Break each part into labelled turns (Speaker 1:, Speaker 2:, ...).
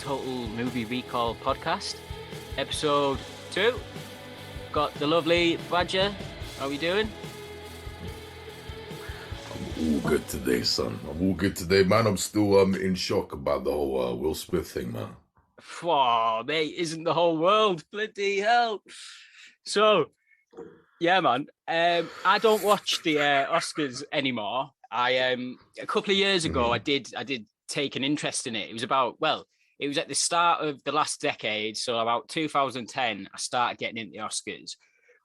Speaker 1: Total Movie Recall podcast, episode 2. Got the lovely Badger. How are we doing?
Speaker 2: I'm all good today, son. I'm all good today, man. I'm still in shock about the whole Will Smith thing, man.
Speaker 1: Wow, mate, isn't the whole world? Bloody hell. So, yeah, man. I don't watch the Oscars anymore. A couple of years ago, I did take an interest in it. It was it was at the start of the last decade, so about 2010, I started getting into the Oscars.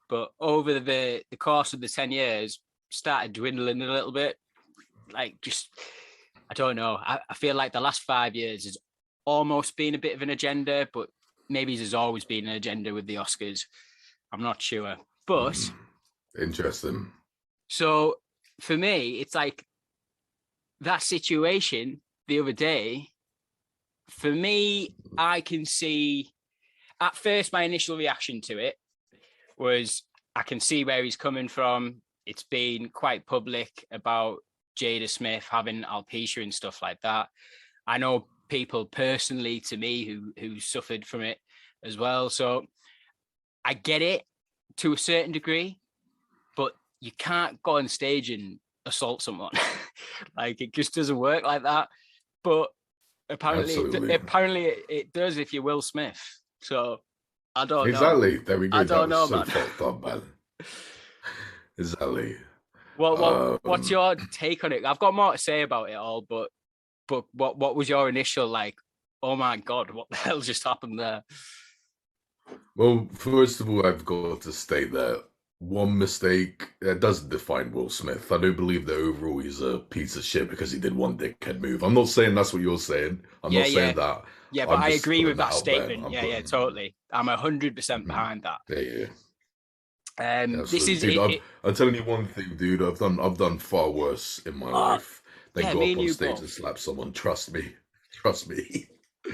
Speaker 1: But over the course of the 10 years, started dwindling a little bit. I don't know. I feel like the last 5 years has almost been a bit of an agenda, but maybe there's always been an agenda with the Oscars. I'm not sure. But
Speaker 2: interesting.
Speaker 1: So for me, it's like that situation the other day. For me, I can see, at first, my initial reaction to it was I can see where he's coming from. It's been quite public about Jada Smith having alopecia and stuff like that. I know people personally to me who suffered from it as well. So I get it to a certain degree, but you can't go on stage and assault someone. Like, it just doesn't work like that. But apparently it does if you're Will Smith. So I don't know.
Speaker 2: Exactly. There we go.
Speaker 1: I don't know,
Speaker 2: so
Speaker 1: man.
Speaker 2: Fucked up, man. Exactly.
Speaker 1: Well, what's your take on it? I've got more to say about it all, but what was your initial, like, oh my God, what the hell just happened there?
Speaker 2: Well, first of all, I've got to state that one mistake that doesn't define Will Smith. I don't believe that overall he's a piece of shit because he did one dickhead move. I'm not saying that's what you're saying. I'm not saying that.
Speaker 1: Yeah, but I agree with that statement. Yeah, totally. I'm 100% behind that.
Speaker 2: Yeah.
Speaker 1: This is
Speaker 2: dude, I'm telling you one thing, dude. I've done far worse in my life than go up on stage and slap someone. Trust me.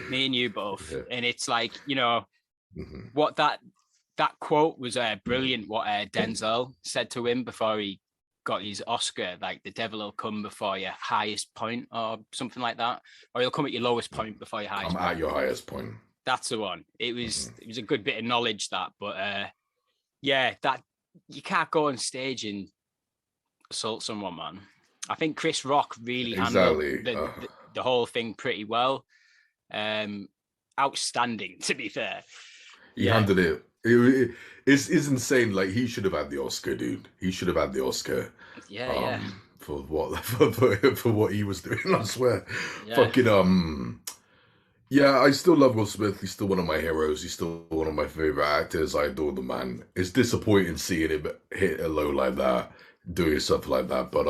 Speaker 1: Me and you both. Yeah. And it's like, what that quote was brilliant. What Denzel said to him before he got his Oscar, like, the devil will come before your highest point or something like that, or he'll come at your lowest point before your highest point.
Speaker 2: I'm at your highest point.
Speaker 1: That's the one. It was a good bit of knowledge, that, but that you can't go on stage and assault someone, man. I think Chris Rock really handled the whole thing pretty well. Outstanding, to be fair.
Speaker 2: He handled it. It's insane. Like, he should have had the Oscar, dude. He should have had the Oscar.
Speaker 1: Yeah.
Speaker 2: For what he was doing, I swear.
Speaker 1: Yeah.
Speaker 2: Fucking yeah, I still love Will Smith. He's still one of my heroes. He's still one of my favorite actors. I adore the man. It's disappointing seeing him hit a low like that, doing stuff like that. But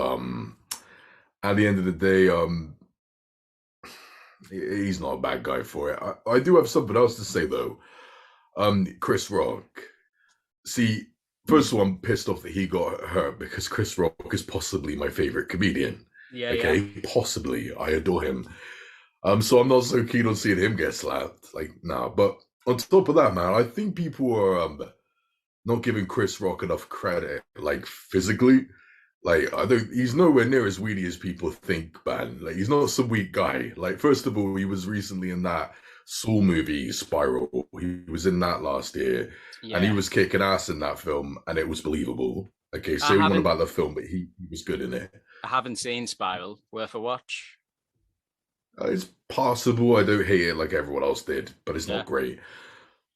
Speaker 2: at the end of the day, he's not a bad guy for it. I do have something else to say though. Chris Rock. See, first of all, I'm pissed off that he got hurt because Chris Rock is possibly my favorite comedian.
Speaker 1: Yeah.
Speaker 2: Possibly. I adore him. So I'm not so keen on seeing him get slapped. Like, nah. But on top of that, man, I think people are not giving Chris Rock enough credit, like, physically. Like, he's nowhere near as weedy as people think, man. Like, he's not some weak guy. Like, first of all, he was recently in that Saw movie, Spiral. He was in that last year. Yeah. And he was kicking ass in that film, and it was believable. Okay, so everyone about the film, but he was good in it.
Speaker 1: I haven't seen Spiral. Worth a watch?
Speaker 2: It's possible. I don't hate it like everyone else did, but it's not great.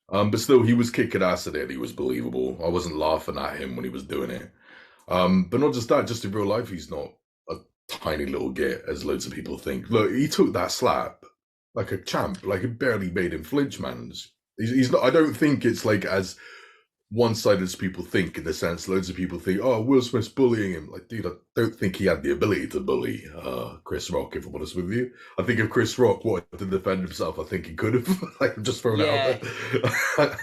Speaker 2: But still, he was kicking ass at it. He was believable. I wasn't laughing at him when he was doing it. But not just that, just in real life, he's not a tiny little git, as loads of people think. Look, he took that slap like a champ. Like, it barely made him flinch, man. He's not. I don't think it's like as one-sided as people think, in the sense loads of people think, oh, Will Smith's bullying him. Like, dude, I don't think he had the ability to bully Chris Rock, if I'm honest with you. I think if Chris Rock wanted to defend himself, I think he could have. Like, I'm just throwing it out there.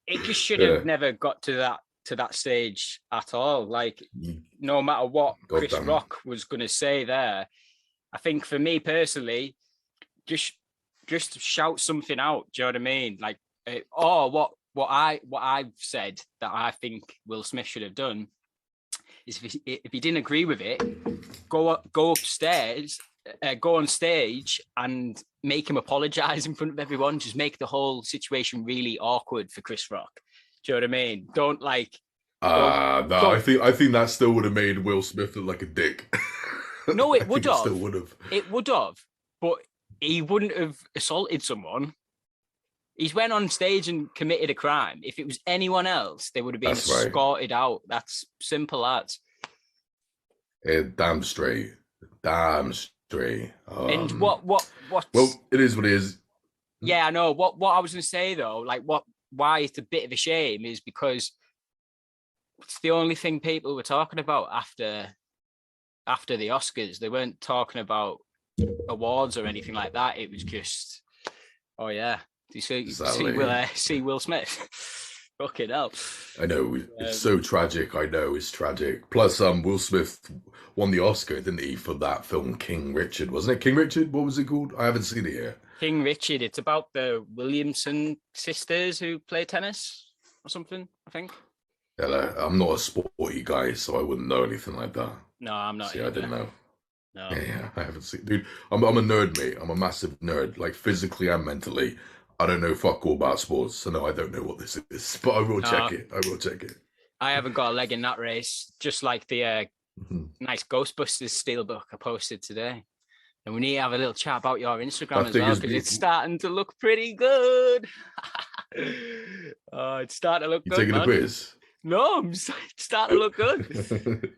Speaker 1: It just should have never got to that stage at all. Like, no matter what Chris Rock was going to say there, I think for me personally, just shout something out. Do you know what I mean? Like, what I've said that I think Will Smith should have done is, if he didn't agree with it, go upstairs go on stage and make him apologize in front of everyone. Just make the whole situation really awkward for Chris Rock. Do you know what I mean? Don't like.
Speaker 2: No, I think that still would have made Will Smith look like a dick.
Speaker 1: No, it would have.
Speaker 2: Still would have.
Speaker 1: It would have, but he wouldn't have assaulted someone. He's went on stage and committed a crime. If it was anyone else, they would have been escorted out. That's simple as.
Speaker 2: Damn straight. And
Speaker 1: what?
Speaker 2: Well, it is what it is.
Speaker 1: Yeah, I know. What I was going to say though, like why it's a bit of a shame is because it's the only thing people were talking about after the Oscars. They weren't talking about awards or anything like that. It was just, oh yeah, do you see Will Smith? Fucking hell.
Speaker 2: I know, it's so tragic. I know, it's tragic. Plus, Will Smith won the Oscar, didn't he, for that film King Richard? Wasn't it King Richard? What was it called? I haven't seen it yet.
Speaker 1: King Richard. It's about the Williamson sisters who play tennis or something, I think.
Speaker 2: Yeah, I'm not a sporty guy, so I wouldn't know anything like that.
Speaker 1: No, I'm not.
Speaker 2: See, I didn't know.
Speaker 1: No.
Speaker 2: Yeah, I haven't seen. Dude, I'm a nerd, mate. I'm a massive nerd, like physically and mentally. I don't know fuck all about sports, so no, I don't know what this is, but I will check it.
Speaker 1: I haven't got a leg in that race, just like the nice Ghostbusters steelbook I posted today. And we need to have a little chat about your Instagram as well, because it's starting to look pretty good. It's starting to look good,
Speaker 2: taking a quiz?
Speaker 1: No, I'm starting to look good.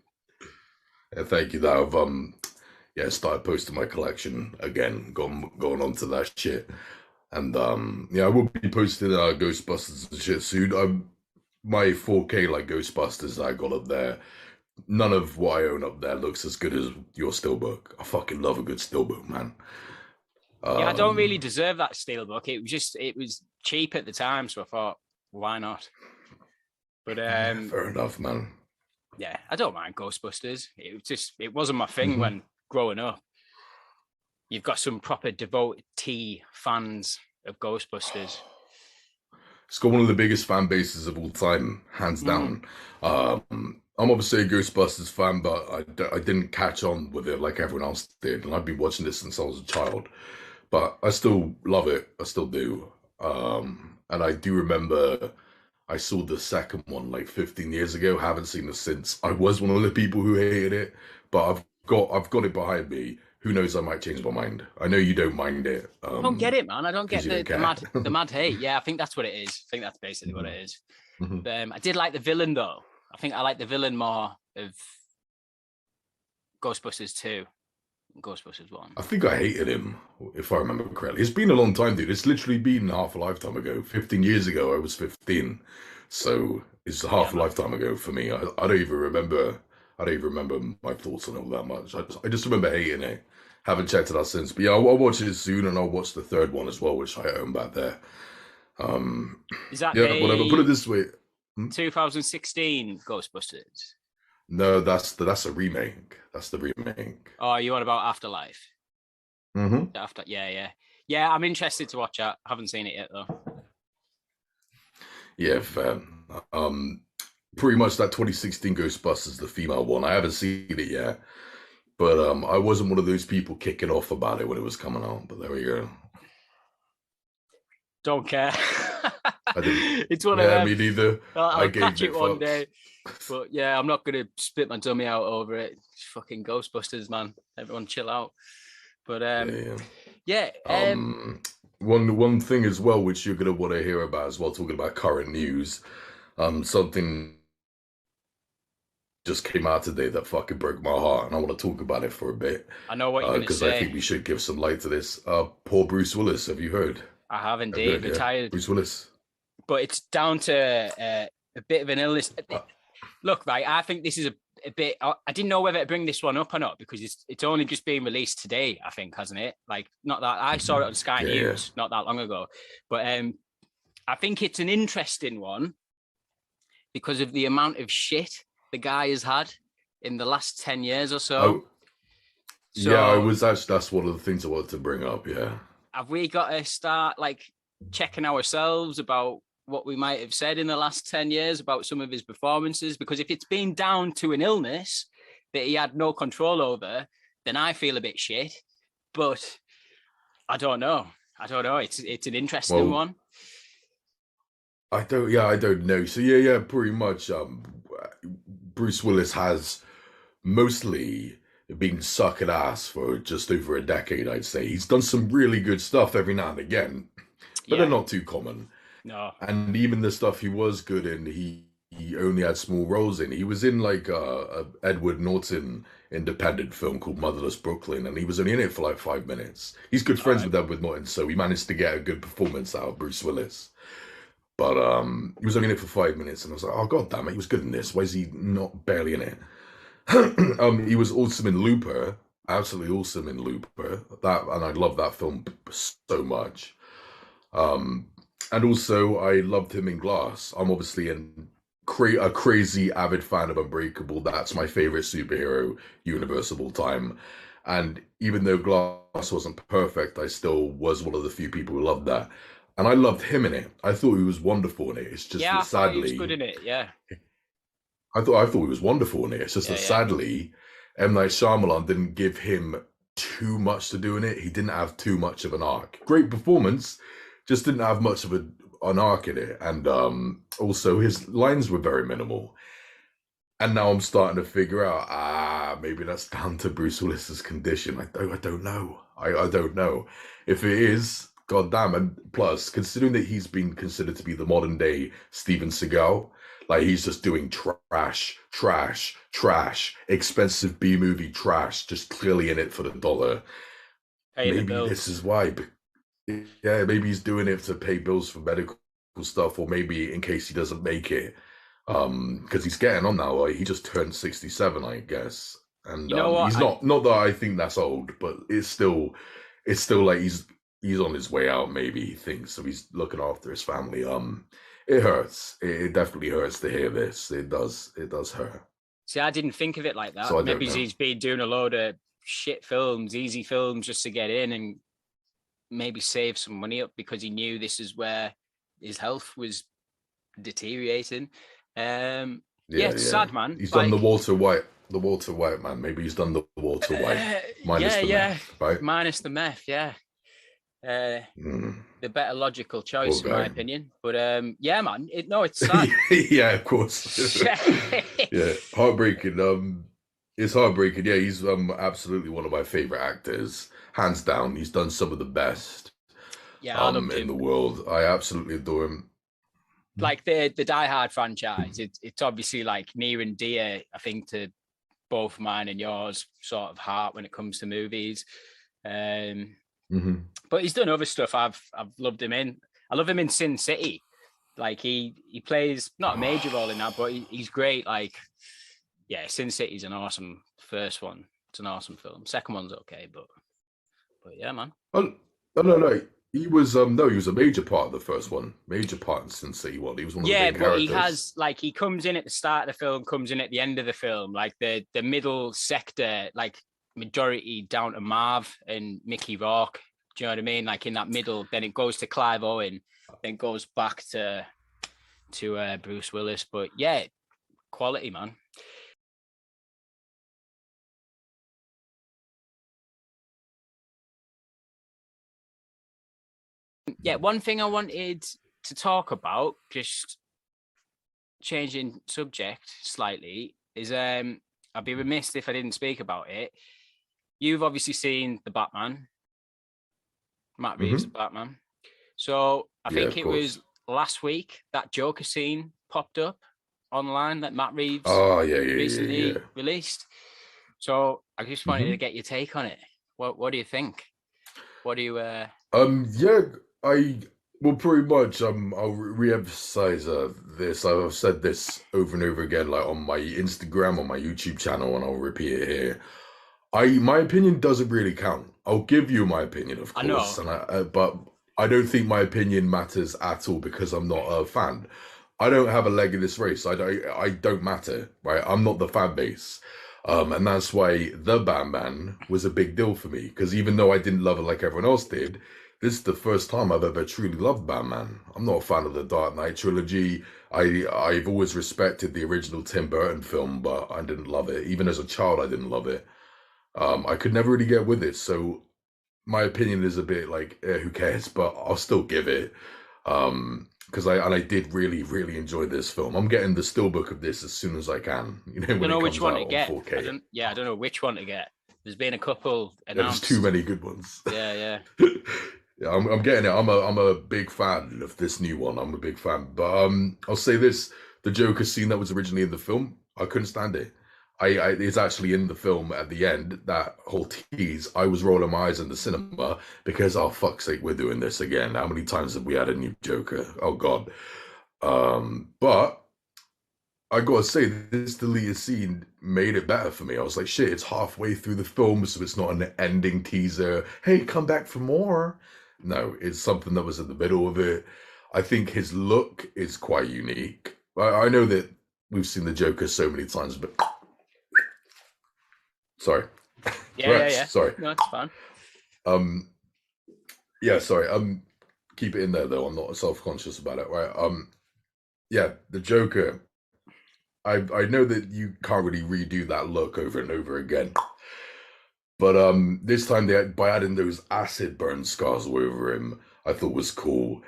Speaker 2: Yeah, thank you. That I've started posting my collection again, going on to that shit. And I will be posting Ghostbusters and shit soon. My 4K like Ghostbusters I got up there, none of what I own up there looks as good as your steelbook. I fucking love a good steelbook, man.
Speaker 1: I don't really deserve that steelbook. It was cheap at the time, so I thought, why not? But
Speaker 2: fair enough, man.
Speaker 1: Yeah, I don't mind Ghostbusters. It wasn't my thing when growing up. You've got some proper devoted fans of Ghostbusters.
Speaker 2: It's got one of the biggest fan bases of all time, hands down. I'm obviously a Ghostbusters fan, but I didn't catch on with it like everyone else did. And I've been watching this since I was a child. But I still love it. I still do. And I do remember I saw the second one like 15 years ago. Haven't seen it since. I was one of the people who hated it, but I've got it behind me. Who knows? I might change my mind. I know you don't mind it.
Speaker 1: I don't get it, man. I don't get the mad hate. Yeah, I think that's what it is. I think that's basically what it is. I did like the villain though. I think I like the villain more of Ghostbusters 2 than Ghostbusters 1.
Speaker 2: I think I hated him, if I remember correctly. It's been a long time, dude. It's literally been half a lifetime ago. 15 years ago, I was 15. So it's half a lifetime ago for me. I don't even remember. My thoughts on it all that much. I just remember hating it. Haven't checked it out since. But yeah, I'll watch it soon, and I'll watch the third one as well, which I own back there.
Speaker 1: Is that
Speaker 2: whatever. Put it this way.
Speaker 1: 2016 Ghostbusters?
Speaker 2: No, that's a remake. That's the remake.
Speaker 1: Oh, you on about Afterlife? Yeah. I'm interested to watch that. I haven't seen it yet though.
Speaker 2: Yeah, fair. Pretty much that 2016 Ghostbusters, the female one. I haven't seen it yet, but I wasn't one of those people kicking off about it when it was coming out. But there we go.
Speaker 1: Don't care. It's one of them.
Speaker 2: Me neither.
Speaker 1: I'll catch it one day. But yeah, I'm not gonna split my dummy out over it. It's fucking Ghostbusters, man. Everyone chill out. But
Speaker 2: one thing as well, which you're gonna want to hear about as well, talking about current news. Something just came out today that fucking broke my heart, and I want to talk about it for a bit.
Speaker 1: I know what you're gonna say.
Speaker 2: Because I think we should give some light to this. Poor Bruce Willis. Have you heard?
Speaker 1: I have indeed. Retired.
Speaker 2: Yeah. Bruce Willis.
Speaker 1: But it's down to a bit of an illness. Look, right, I think this is a bit. I didn't know whether to bring this one up or not because it's only just been released today, I think, hasn't it? Like, not that I saw it on Sky News not that long ago, but I think it's an interesting one because of the amount of shit the guy has had in the last 10 years or so. That's one of the things I wanted to bring up. Yeah, have we got to start like checking ourselves about what we might have said in the last 10 years about some of his performances? Because if it's been down to an illness that he had no control over, then I feel a bit shit. but I don't know. It's an interesting one.
Speaker 2: I don't know. So yeah, pretty much. Bruce Willis has mostly been sucking ass for just over a decade, I'd say. He's done some really good stuff every now and again, but they're not too common.
Speaker 1: No.
Speaker 2: And even the stuff he was good in, he only had small roles in. He was in like a Edward Norton independent film called Motherless Brooklyn, and he was only in it for like 5 minutes. He's good friends with Edward Norton, so he managed to get a good performance out of Bruce Willis. But he was only in it for 5 minutes, and I was like, oh god damn it, he was good in this. Why is he not barely in it? He was awesome in Looper, absolutely awesome in Looper. And I love that film so much. And also I loved him in Glass. I'm obviously a crazy avid fan of Unbreakable. That's my favorite superhero universe of all time. And even though Glass wasn't perfect, I still was one of the few people who loved that. And I loved him in it. I thought he was wonderful in it. It's just that sadly,
Speaker 1: he was good in it. Yeah.
Speaker 2: I thought he was wonderful in it. It's just that sadly, M. Night Shyamalan didn't give him too much to do in it. He didn't have too much of an arc. Great performance, just didn't have much of an arc in it. And also his lines were very minimal. And now I'm starting to figure out, maybe that's down to Bruce Willis's condition. I don't know. I don't know. If it is, goddamn. And plus, considering that he's been considered to be the modern day Steven Seagal, like he's just doing trash, expensive B-movie trash, just clearly in it for the dollar. Maybe this is why. Yeah, maybe he's doing it to pay bills for medical stuff, or maybe in case he doesn't make it. Because he's getting on now. Like, he just turned 67, I guess. And you know he's not that I think that's old, but it's still like he's on his way out, maybe he thinks. So he's looking after his family. It hurts. It definitely hurts to hear this. It does hurt.
Speaker 1: See, I didn't think of it like that. So maybe he's been doing a load of shit films, easy films, just to get in and maybe save some money up because he knew this is where his health was deteriorating. It's sad, man.
Speaker 2: He's done the Walter White man. Maybe he's done the Walter White minus the meth, right?
Speaker 1: Minus the meth, yeah. The better logical choice, in my opinion. But man, it's sad.
Speaker 2: Yeah, of course. Yeah, heartbreaking. It's heartbreaking. Yeah, he's absolutely one of my favorite actors, hands down. He's done some of the best.
Speaker 1: Yeah,
Speaker 2: in the world. I absolutely adore him.
Speaker 1: Like the Die Hard franchise, it's obviously like near and dear, I think, to both mine and yours sort of heart when it comes to movies. But he's done other stuff I've loved him in. I love him in Sin City. Like he plays not a major role in that, but he's great. Like, yeah, Sin City's an awesome first one. It's an awesome film. Second one's okay, but yeah, man.
Speaker 2: Oh, no. He was he was a major part of the first one. Major part in Sin City one. He was one of the main characters.
Speaker 1: He has he comes in at the start of the film, comes in at the end of the film. Like the middle sector, like majority down to Marv and Mickey Rourke. Do you know what I mean? Like in that middle, then it goes to Clive Owen, then goes back to Bruce Willis. But yeah, quality, man. Yeah, one thing I wanted to talk about, just changing subject slightly, is I'd be remiss if I didn't speak about it. You've obviously seen The Batman. Matt Reeves' Batman. So I think it was last week that Joker scene popped up online that Matt Reeves recently released. So I just wanted to get your take on it. What do you think? What do you
Speaker 2: pretty much I'll re-emphasize this. I've said this over and over again, like on my Instagram, on my YouTube channel, and I'll repeat it here. My opinion doesn't really count. I'll give you my opinion, of course, but I don't think my opinion matters at all because I'm not a fan. I don't have a leg in this race. I don't matter, right? I'm not the fan base, and that's why The Batman was a big deal for me. Because even though I didn't love it like everyone else did, this is the first time I've ever truly loved Batman. I'm not a fan of the Dark Knight trilogy. I've always respected the original Tim Burton film, but I didn't love it. Even as a child, I didn't love it. I could never really get with it. So my opinion is a bit like who cares, but I'll still give it. Because I did really, really enjoy this film. I'm getting the steelbook of this as soon as I can,
Speaker 1: I
Speaker 2: when
Speaker 1: don't
Speaker 2: it
Speaker 1: know which
Speaker 2: comes
Speaker 1: one
Speaker 2: out
Speaker 1: to
Speaker 2: on
Speaker 1: get.
Speaker 2: 4K.
Speaker 1: I don't know which one to get. There's been a couple
Speaker 2: There's too
Speaker 1: announced.
Speaker 2: many good ones.
Speaker 1: Yeah.
Speaker 2: Yeah, I'm getting it. I'm a big fan of this new one. I'm a big fan. But I'll say this: the Joker scene that was originally in the film, I couldn't stand it. It's actually in the film at the end, that whole tease. I was rolling my eyes in the cinema because, oh fuck's sake, we're doing this again. How many times have we had a new Joker? Oh god. But I gotta say, this deleted scene made it better for me. I was like, shit, it's halfway through the film, so it's not an ending teaser. Hey, come back for more. No, it's something that was in the middle of it. I think his look is quite unique. I know that we've seen the Joker so many times, but sorry.
Speaker 1: Yeah.
Speaker 2: Sorry.
Speaker 1: No, it's fine.
Speaker 2: Yeah, sorry. Keep it in there though. I'm not self-conscious about it, right? Yeah, the Joker. I know that you can't really redo that look over and over again. But this time by adding those acid burn scars all over him, I thought was cool.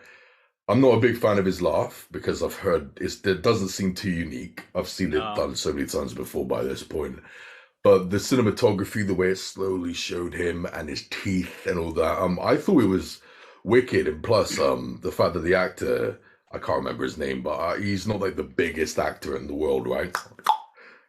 Speaker 2: I'm not a big fan of his laugh because I've heard it doesn't seem too unique. I've seen it done so many times before by this point. But the cinematography, the way it slowly showed him and his teeth and all that, I thought it was wicked. And plus, the fact that the actor, I can't remember his name, but he's not like the biggest actor in the world, right?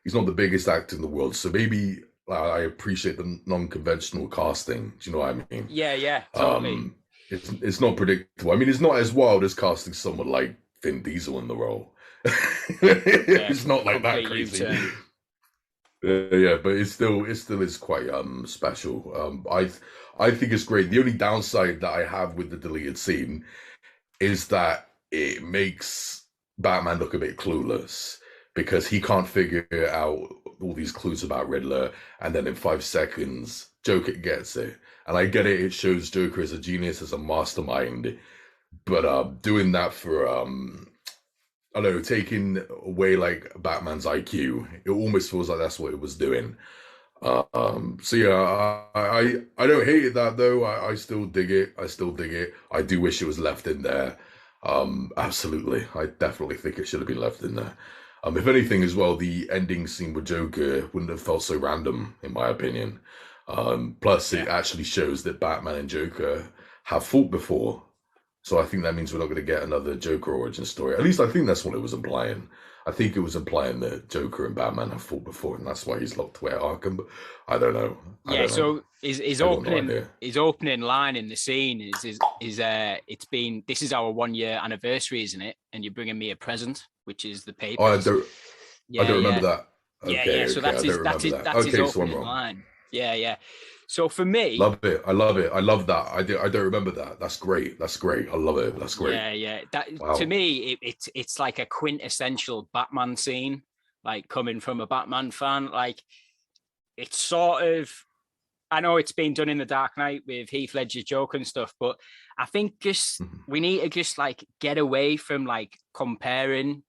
Speaker 2: He's not the biggest actor in the world. So maybe I appreciate the non-conventional casting. Do you know what I mean?
Speaker 1: Yeah, totally.
Speaker 2: It's not predictable. I mean, it's not as wild as casting someone like Vin Diesel in the role. It's not like that crazy. Yeah, but it still is quite special. I think it's great. The only downside that I have with the deleted scene is that it makes Batman look a bit clueless because he can't figure out all these clues about Riddler, and then in 5 seconds, Joker gets it. And I get it; it shows Joker as a genius, as a mastermind. But doing that for I don't know, taking away like Batman's IQ, it almost feels like that's what it was doing. So yeah, I don't hate that though. I still dig it. I still dig it. I do wish it was left in there. Absolutely. I definitely think it should have been left in there. If anything as well, the ending scene with Joker wouldn't have felt so random, in my opinion. Plus it actually shows that Batman and Joker have fought before. So I think that means we're not going to get another Joker origin story. At least I think that's what it was implying. I think it was implying that Joker and Batman have fought before, and that's why he's locked away at Arkham. But I don't know.
Speaker 1: So his opening line in the scene is this is our 1-year anniversary, isn't it? And you're bringing me a present, which is the paper.
Speaker 2: Oh, I don't remember that. Okay,
Speaker 1: So that's his opening line. Yeah. So for me,
Speaker 2: love it. I love it. I love that. I don't remember that. That's great. I love it. That's great.
Speaker 1: Yeah. To me, it's like a quintessential Batman scene, like coming from a Batman fan. Like it's sort of, I know it's been done in The Dark Knight with Heath Ledger's Joker and stuff, but I think we need to just like get away from like comparing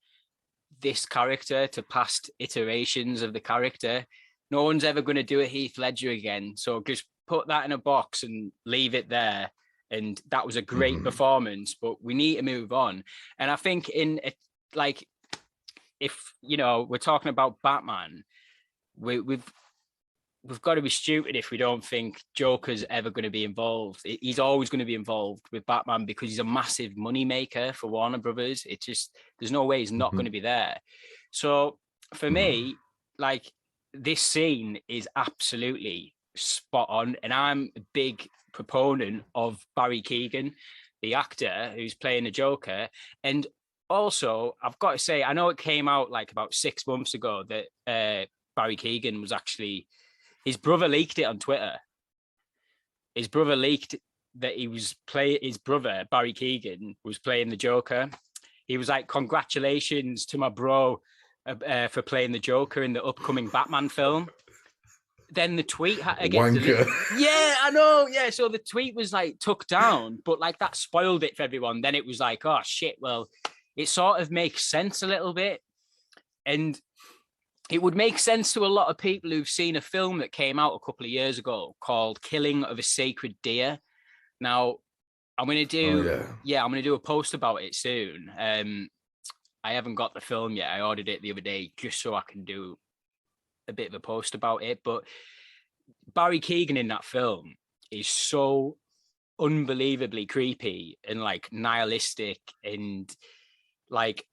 Speaker 1: this character to past iterations of the character. No one's ever going to do a Heath Ledger again. So just put that in a box and leave it there. And that was a great performance, but we need to move on. And I think if, we're talking about Batman, we've got to be stupid if we don't think Joker's ever going to be involved. He's always going to be involved with Batman because he's a massive money maker for Warner Brothers. It's just, there's no way he's not going to be there. So for me, like, this scene is absolutely spot on, and I'm a big proponent of Barry Keoghan, the actor who's playing the Joker. And also, I've got to say, I know it came out like about 6 months ago that Barry Keoghan was actually, his brother leaked it on Twitter. His brother leaked that his brother, Barry Keoghan, was playing the Joker. He was like, congratulations to my bro for playing the Joker in the upcoming Batman film. Then the tweet had to get deleted. Yeah, I know. Yeah, so the tweet was like took down, but like that spoiled it for everyone. Then it was like, oh shit, well, it sort of makes sense a little bit. And it would make sense to a lot of people who've seen a film that came out a couple of years ago called Killing of a Sacred Deer. Now, I'm going to do, I'm going to do a post about it soon. I haven't got the film yet. I ordered it the other day just so I can do a bit of a post about it. But Barry Keoghan in that film is so unbelievably creepy and like nihilistic, and like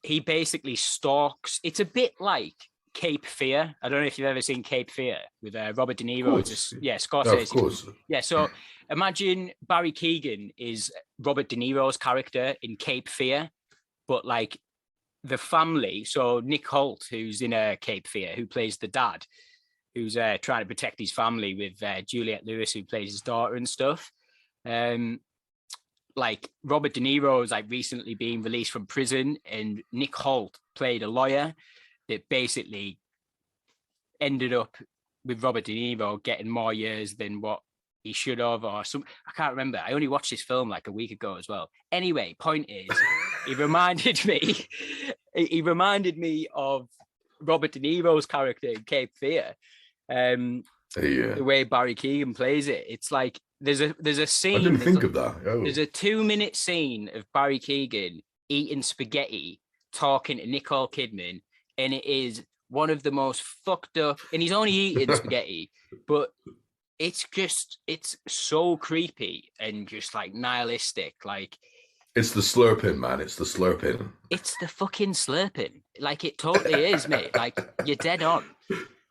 Speaker 1: he basically stalks. It's a bit like Cape Fear. I don't know if you've ever seen Cape Fear with Robert De Niro. Scorsese.
Speaker 2: No, of course.
Speaker 1: Yeah, so imagine Barry Keoghan is Robert De Niro's character in Cape Fear, but like the family. So Nick Holt, who's in Cape Fear, who plays the dad, who's trying to protect his family with Juliette Lewis, who plays his daughter and stuff. Like Robert De Niro is like recently being released from prison, and Nick Holt played a lawyer that basically ended up with Robert De Niro getting more years than what he should have, or some. I can't remember. I only watched this film like a week ago as well. Anyway, point is, he reminded me of Robert De Niro's character in Cape Fear. The way Barry Keoghan plays it, it's like there's a scene.
Speaker 2: I didn't think of that. Oh.
Speaker 1: There's a 2-minute scene of Barry Keoghan eating spaghetti, talking to Nicole Kidman, and it is one of the most fucked up. And he's only eating spaghetti, but it's so creepy and just like nihilistic. Like
Speaker 2: it's the slurping, man. It's the slurping.
Speaker 1: It's the fucking slurping. Like it totally is, mate. Like you're dead on.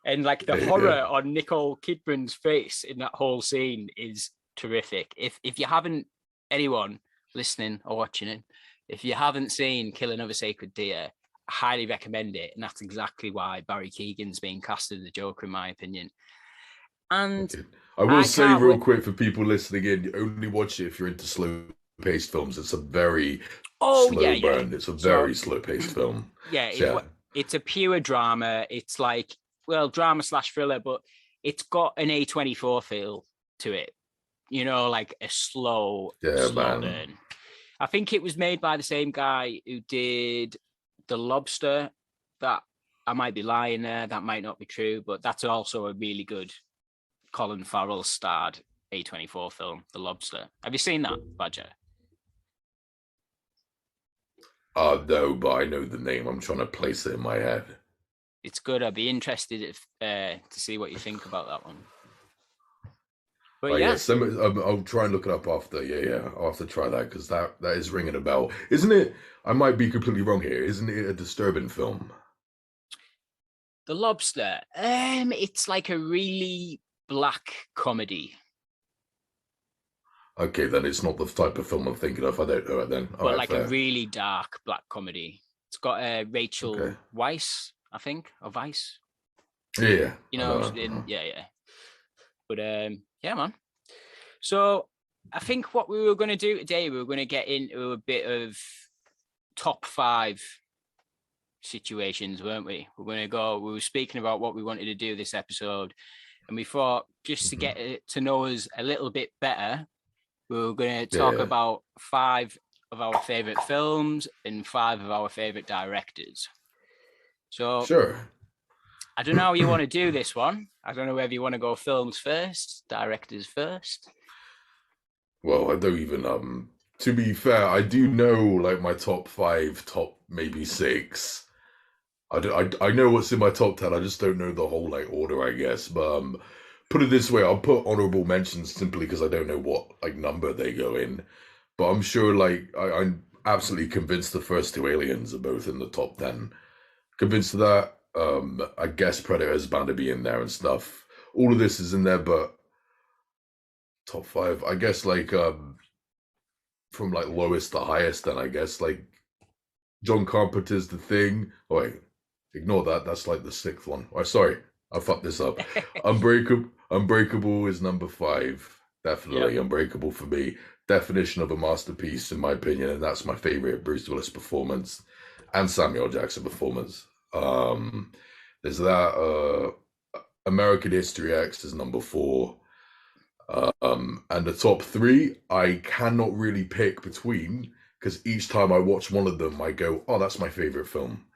Speaker 1: And like the horror on Nicole Kidman's face in that whole scene is terrific. If you haven't, anyone listening or watching it, if you haven't seen Killing of a Sacred Deer, I highly recommend it. And that's exactly why Barry Keoghan's being cast as the Joker, in my opinion. And
Speaker 2: I will say real quick for people listening in, only watch it if you're into slow-paced films. It's a very slow burn. It's a very slow-paced film.
Speaker 1: Yeah, it's a pure drama. It's like, well, drama/thriller, but it's got an A24 feel to it. You know, like a slow burn. I think it was made by the same guy who did The Lobster. That I might be lying there. That might not be true, but that's also a really good Colin Farrell starred A24 film, The Lobster. Have you seen that, Badger?
Speaker 2: No, but I know the name. I'm trying to place it in my head.
Speaker 1: It's good. I'd be interested to see what you think about that one. But
Speaker 2: I'll try and look it up after. I'll have to try that because that is ringing a bell. Isn't it? I might be completely wrong here. Isn't it a disturbing film?
Speaker 1: The Lobster. It's like a really black comedy.
Speaker 2: Okay, then it's not the type of film I'm thinking of. I don't know it then.
Speaker 1: But like a really dark black comedy. It's got Rachel Weisz, I think, or Vice.
Speaker 2: Yeah.
Speaker 1: You know, But yeah, man. So I think what we were going to do today, we were going to get into a bit of top 5 situations, weren't we? We were speaking about what we wanted to do this episode, and we thought just to get to know us a little bit better, we were going to talk about 5 of our favorite films and 5 of our favorite directors. So
Speaker 2: sure.
Speaker 1: I don't know how you want to do this one. I don't know whether you want to go films first, directors first.
Speaker 2: Well, I don't even, to be fair, I do know like my top 5, top maybe 6. I know what's in my top 10. I just don't know the whole like order, I guess. But put it this way, I'll put honorable mentions simply because I don't know what like number they go in. But I'm sure like I'm absolutely convinced the first 2 Aliens are both in the top 10. Convinced of that. I guess Predator's bound to be in there and stuff. All of this is in there, but top 5, I guess like from like lowest to highest, then I guess like John Carpenter's The Thing. Oh wait, ignore that. That's like the 6th one. Oh, sorry, I fucked this up. Unbreakable is number 5. Definitely Unbreakable for me. Definition of a masterpiece in my opinion, and that's my favorite Bruce Willis performance and Samuel Jackson performance. There's that American History X is number 4, and the top 3 I cannot really pick between because each time I watch one of them I go, oh, that's my favorite film.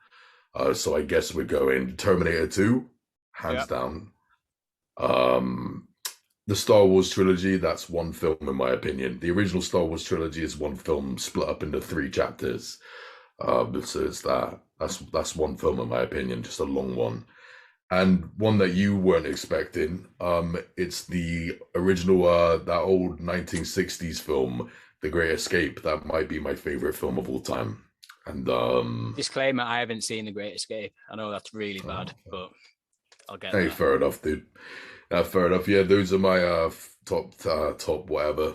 Speaker 2: So I guess we're going Terminator 2, hands down. The Star Wars trilogy, that's one film in my opinion. The original Star Wars trilogy is one film split up into 3 chapters. So it's that's one film in my opinion, just a long one. And one that you weren't expecting, it's the original, that old 1960s film, The Great Escape. That might be my favorite film of all time. And
Speaker 1: disclaimer: I haven't seen The Great Escape. I know that's really bad, but I'll get.
Speaker 2: Hey,
Speaker 1: that.
Speaker 2: fair enough, dude. Fair enough. Yeah, those are my top whatever,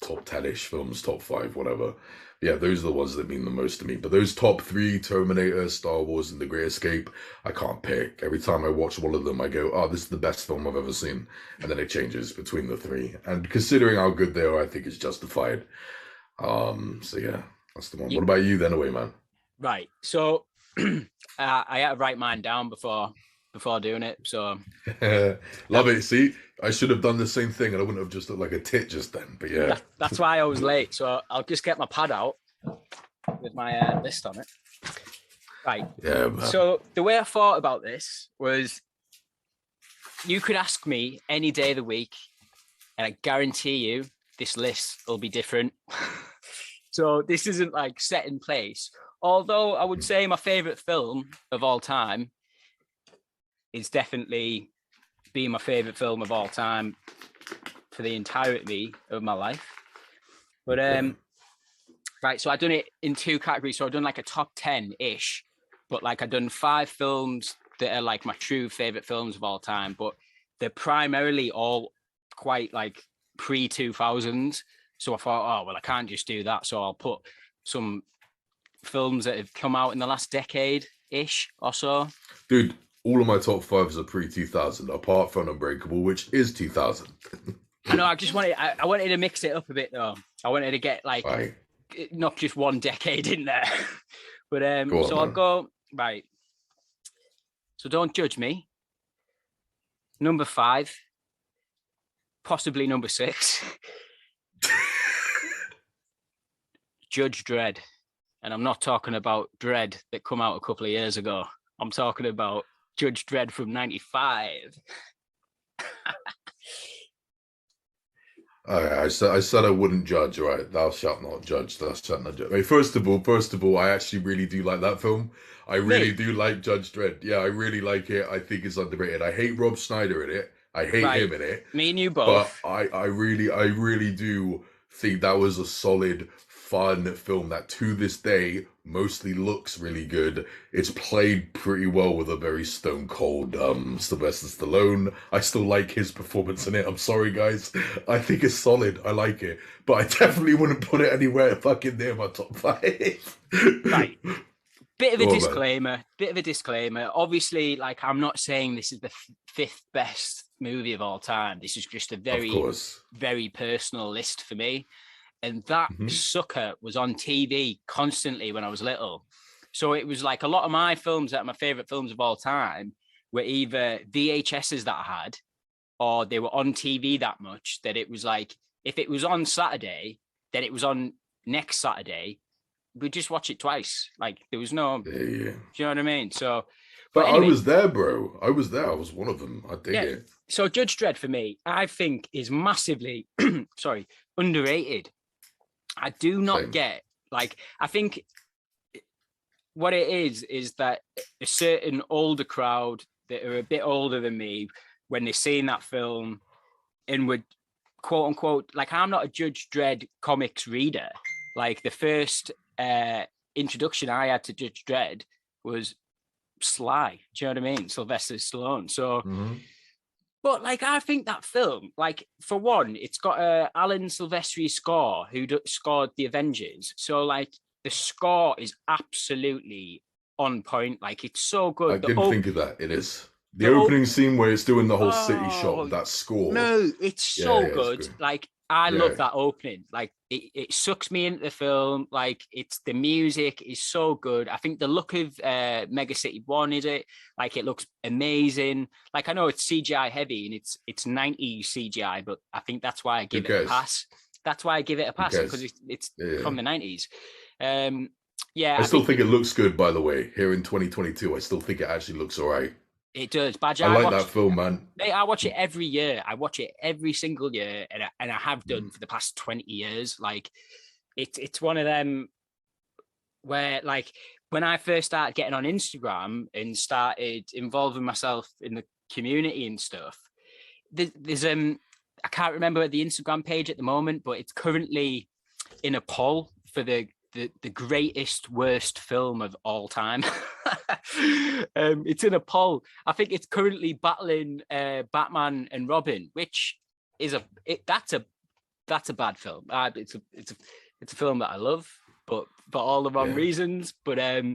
Speaker 2: top 10-ish films, top 5, whatever. Yeah, those are the ones that mean the most to me. But those top 3, Terminator, Star Wars, and The Great Escape, I can't pick. Every time I watch one of them, I go, "Oh, this is the best film I've ever seen," and then it changes between the 3. And considering how good they are, I think it's justified. So yeah, that's the one. What about you, then, away man?
Speaker 1: Right. So I had to write mine down before doing it. So
Speaker 2: love it. See, I should have done the same thing, and I wouldn't have just looked like a tit just then. But yeah,
Speaker 1: that's why I was late. So I'll just get my pad out with my list on it. Right.
Speaker 2: Yeah. Man.
Speaker 1: So the way I thought about this was, you could ask me any day of the week, and I guarantee you this list will be different. So this isn't like set in place. Although I would say my favorite film of all time is definitely being my favorite film of all time for the entirety of my life. But right, so I've done it in 2 categories. So I've done like a top 10-ish, but like I've done 5 films that are like my true favorite films of all time, but they're primarily all quite like pre-2000s. So I thought, oh, well, I can't just do that. So I'll put some films that have come out in the last decade-ish or so.
Speaker 2: Dude, all of my top 5s are pre-2000, apart from Unbreakable, which is 2000.
Speaker 1: I know. I wanted to mix it up a bit though. I wanted to get like not just one decade in there. But I'll go right. So don't judge me. Number 5, possibly number 6. Judge Dredd. And I'm not talking about Dredd that come out a couple of years ago. I'm talking about Judge Dredd from 95.
Speaker 2: I said I wouldn't judge, right? Thou shalt not judge. Thou shalt not judge. I mean, first of all, I actually really do like that film. I really do like Judge Dredd. Yeah, I really like it. I think it's underrated. I hate Rob Schneider in it. I hate him in it.
Speaker 1: Me and you both.
Speaker 2: But I really do think that was a solid, fun film that to this day mostly looks really good. It's played pretty well with a very stone cold Sylvester Stallone. I still like his performance in it. I'm sorry guys, I think it's solid. I like it, but I definitely wouldn't put it anywhere fucking near my top 5.
Speaker 1: Right. Bit of a disclaimer. Obviously, like, I'm not saying this is the 5th best movie of all time. This is just a very personal list for me. And that sucker was on TV constantly when I was little. So it was like a lot of my films that are my favorite films of all time were either VHSs that I had, or they were on TV that much that it was like, if it was on Saturday, then it was on next Saturday. We'd just watch it twice. Like, there was no, do you know what I mean? So,
Speaker 2: but anyway, I was there, bro. I was there. I was one of them. I dig it.
Speaker 1: So Judge Dredd for me, I think is massively, underrated. I do not get, like, I think what it is that a certain older crowd that are a bit older than me, when they're seeing that film and would, quote unquote, like, I'm not a Judge Dredd comics reader. Like, the first introduction I had to Judge Dredd was Sly. Do you know what I mean? Sylvester Stallone. So, but like, I think that film, like, for one, it's got Alan Silvestri score, who scored The Avengers. So, like, the score is absolutely on point. Like, it's so good.
Speaker 2: I didn't think of that. It is. The opening scene where it's doing the whole city shot, that score.
Speaker 1: No, it's so good. Like, I love that opening. Like, it sucks me into the film. Like, it's, the music is so good. I think the look of Mega City 1, is it? Like, it looks amazing. Like, I know it's CGI heavy and it's 90s CGI, but I think that's why I give it a pass. That's why I give it a pass, because it's from the 90s. Yeah,
Speaker 2: I
Speaker 1: I
Speaker 2: still
Speaker 1: think
Speaker 2: think it looks good, by the way. Here in 2022, I still think it actually looks all right.
Speaker 1: it does. Badger,
Speaker 2: I like that film, man.
Speaker 1: mate, I watch it every year. I watch it every single year, and I have done for the past 20 years. Like, it's one of them where, like, when I first started getting on Instagram and started involving myself in the community and stuff, there's I can't remember the Instagram page at the moment, but it's currently in a poll for the greatest worst film of all time. It's in a poll. I think it's currently battling Batman and Robin, which is that's a bad film. It's a film that I love, but for all the wrong
Speaker 2: Yeah.
Speaker 1: reasons. But I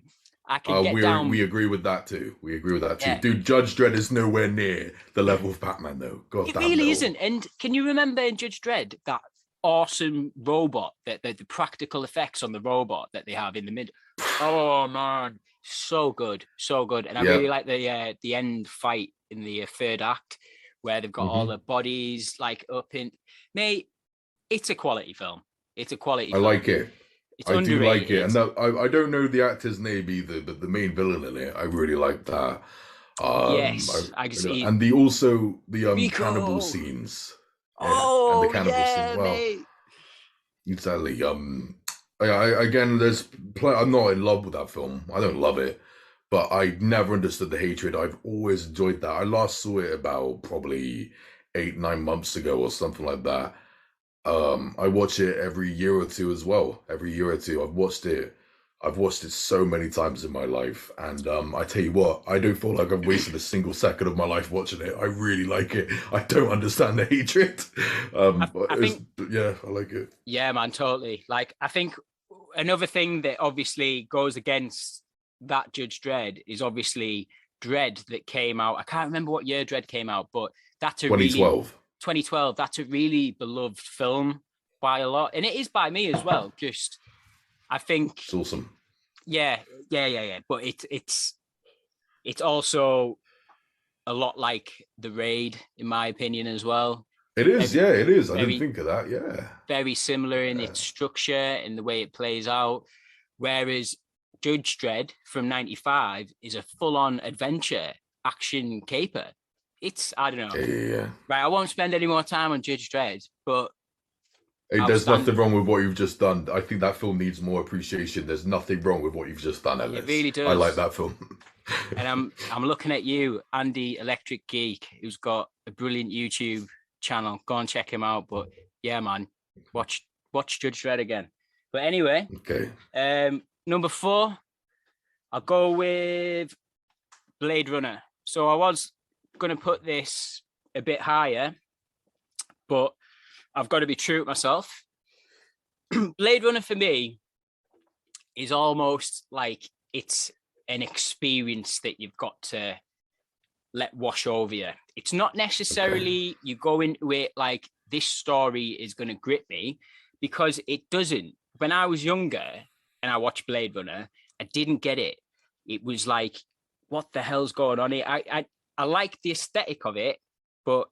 Speaker 1: can get down.
Speaker 2: We agree with that too. We agree with that too.
Speaker 1: Yeah.
Speaker 2: Dude, Judge Dredd is nowhere near the level of Batman, though. God
Speaker 1: It
Speaker 2: damn
Speaker 1: really
Speaker 2: no.
Speaker 1: isn't. And can you remember in Judge Dredd that awesome robot, that the practical effects on the robot that they have in the mid? Oh man, so good, so good. And I really like the end fight in the third act where they've got all the bodies like up in. Mate, it's a quality film. It's a quality film.
Speaker 2: I like it.
Speaker 1: It's
Speaker 2: I
Speaker 1: underrated.
Speaker 2: do like it. And I don't know the actor's name either, but the main villain in it, I really like that.
Speaker 1: Yes, I can see.
Speaker 2: And the
Speaker 1: Rico.
Speaker 2: cannibal scenes.
Speaker 1: Oh,
Speaker 2: and the cannibal
Speaker 1: yeah,
Speaker 2: scene. Well,
Speaker 1: mate.
Speaker 2: exactly. Again, I'm not in love with that film. I don't love it, but I never understood the hatred. I've always enjoyed that. I last saw it about probably 8-9 months ago or something like that. I watch it every year or two as well. Every year or two, I've watched it. I've watched it so many times in my life, and I tell you what, I don't feel like I've wasted a single second of my life watching it. I really like it. I don't understand the hatred.
Speaker 1: I think,
Speaker 2: yeah, I like it.
Speaker 1: Yeah, man, totally. Like, I think another thing that obviously goes against that Judge Dredd is obviously Dredd that came out. I can't remember what year Dredd came out, but that's a
Speaker 2: 2012.
Speaker 1: 2012. That's a really beloved film by a lot, and it is by me as well. Just, I think
Speaker 2: It's awesome.
Speaker 1: Yeah. But it's also a lot like The Raid, in my opinion, as well.
Speaker 2: It is, it is. I didn't think of that. Yeah,
Speaker 1: very similar in its structure and the way it plays out. Whereas Judge Dredd from '95 is a full-on adventure action caper. It's, I don't know.
Speaker 2: Yeah.
Speaker 1: Right, I won't spend any more time on Judge Dredd, but
Speaker 2: there's nothing wrong with what you've just done. I think that film needs more appreciation. There's nothing wrong with what you've just done, Ellis.
Speaker 1: It really does.
Speaker 2: I like that film.
Speaker 1: And I'm looking at you, Andy Electric Geek, who's got a brilliant YouTube channel. Go and check him out. But yeah, man, watch Judge Dredd again. But anyway,
Speaker 2: okay.
Speaker 1: Number 4, I'll go with Blade Runner. So I was going to put this a bit higher, but I've got to be true to myself. Blade Runner for me is almost like it's an experience that you've got to let wash over you. It's not necessarily you go into it like this story is going to grip me, because it doesn't. When I was younger and I watched Blade Runner, I didn't get it. It was like, what the hell's going on here? I like the aesthetic of it, but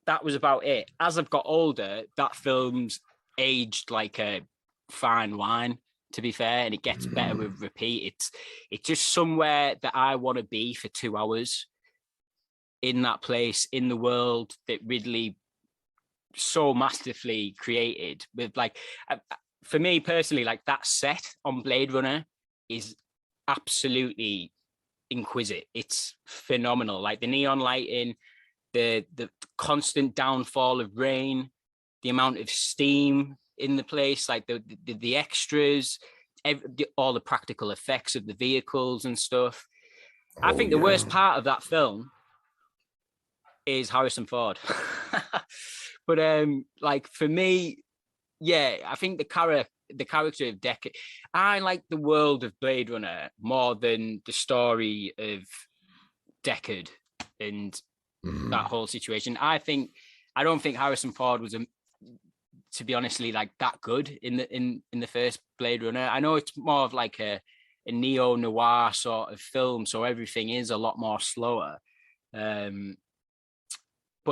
Speaker 1: that was about it. As I've got older, that film's aged like a fine wine, to be fair, and it gets better with repeat. It's just somewhere that I want to be for 2 hours, in that place, in the world that Ridley so masterfully created. With like, for me personally, like that set on Blade Runner is absolutely exquisite. It's phenomenal. Like the neon lighting, the constant downfall of rain, the amount of steam in the place, like the extras, all the practical effects of the vehicles and stuff. I think the worst part of that film is Harrison Ford. But like for me, yeah, I think the character of Deckard, I like the world of Blade Runner more than the story of Deckard and that whole situation. I don't think Harrison Ford was, to be honestly, like that good in the first Blade Runner. I know it's more of like a neo-noir sort of film, so everything is a lot more slower. But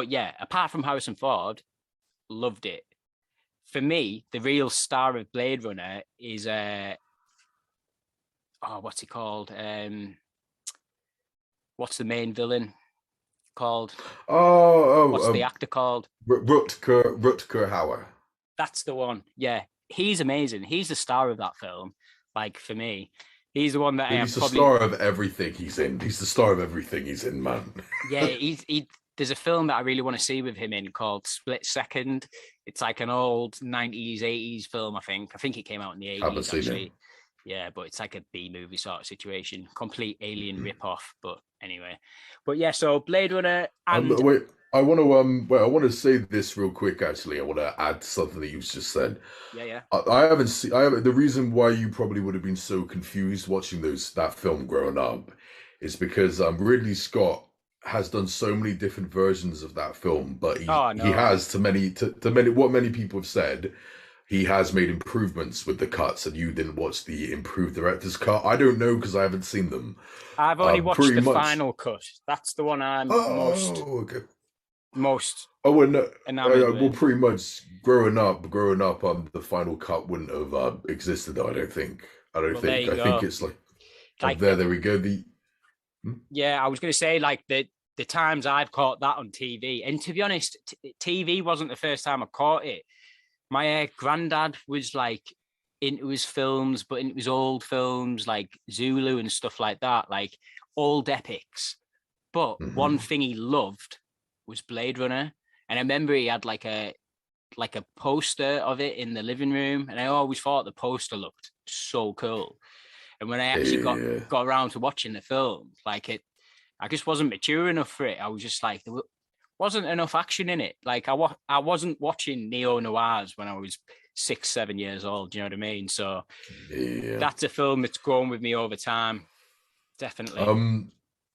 Speaker 1: yeah, apart from Harrison Ford, loved it. For me, the real star of Blade Runner is what's he called? What's the main villain called? What's the actor called?
Speaker 2: Rutger Hauer.
Speaker 1: That's the one. Yeah, he's amazing. He's the star of that film. Like, for me, he's the one that
Speaker 2: He's the star of everything he's in. He's the star of everything he's in, man.
Speaker 1: Yeah, he. There's a film that I really want to see with him in called Split Second. It's like an old 90s, 80s film, I think. I think it came out in the 80s, actually. Yeah, but it's like a B movie sort of situation. Complete alien ripoff. But anyway. But yeah, so Blade Runner and
Speaker 2: wait, I want to say this real quick, actually. I want to add something that you've just said.
Speaker 1: Yeah.
Speaker 2: I haven't seen the reason why you probably would have been so confused watching that film growing up is because Ridley Scott has done so many different versions of that film, but he has to many what many people have said, he has made improvements with the cuts, and you didn't watch the improved director's cut. I don't know because I haven't seen them.
Speaker 1: I've only watched the final cut. That's the one I'm most enamored
Speaker 2: well, pretty much growing up, the final cut wouldn't have existed. I don't think. I think it's like there we go.
Speaker 1: Yeah, I was going to say, like, the times I've caught that on TV, and to be honest, TV wasn't the first time I caught it. My granddad was like into his films, but into his old films like Zulu and stuff like that, like old epics. But one thing he loved was Blade Runner, and I remember he had like a poster of it in the living room, and I always thought the poster looked so cool. And when I actually got around to watching the film, like I just wasn't mature enough for it. I was just like, there wasn't enough action in it. Like I wasn't watching neo-noirs when I was 6, 7 years old. You know what I mean? So that's a film that's grown with me over time. Definitely.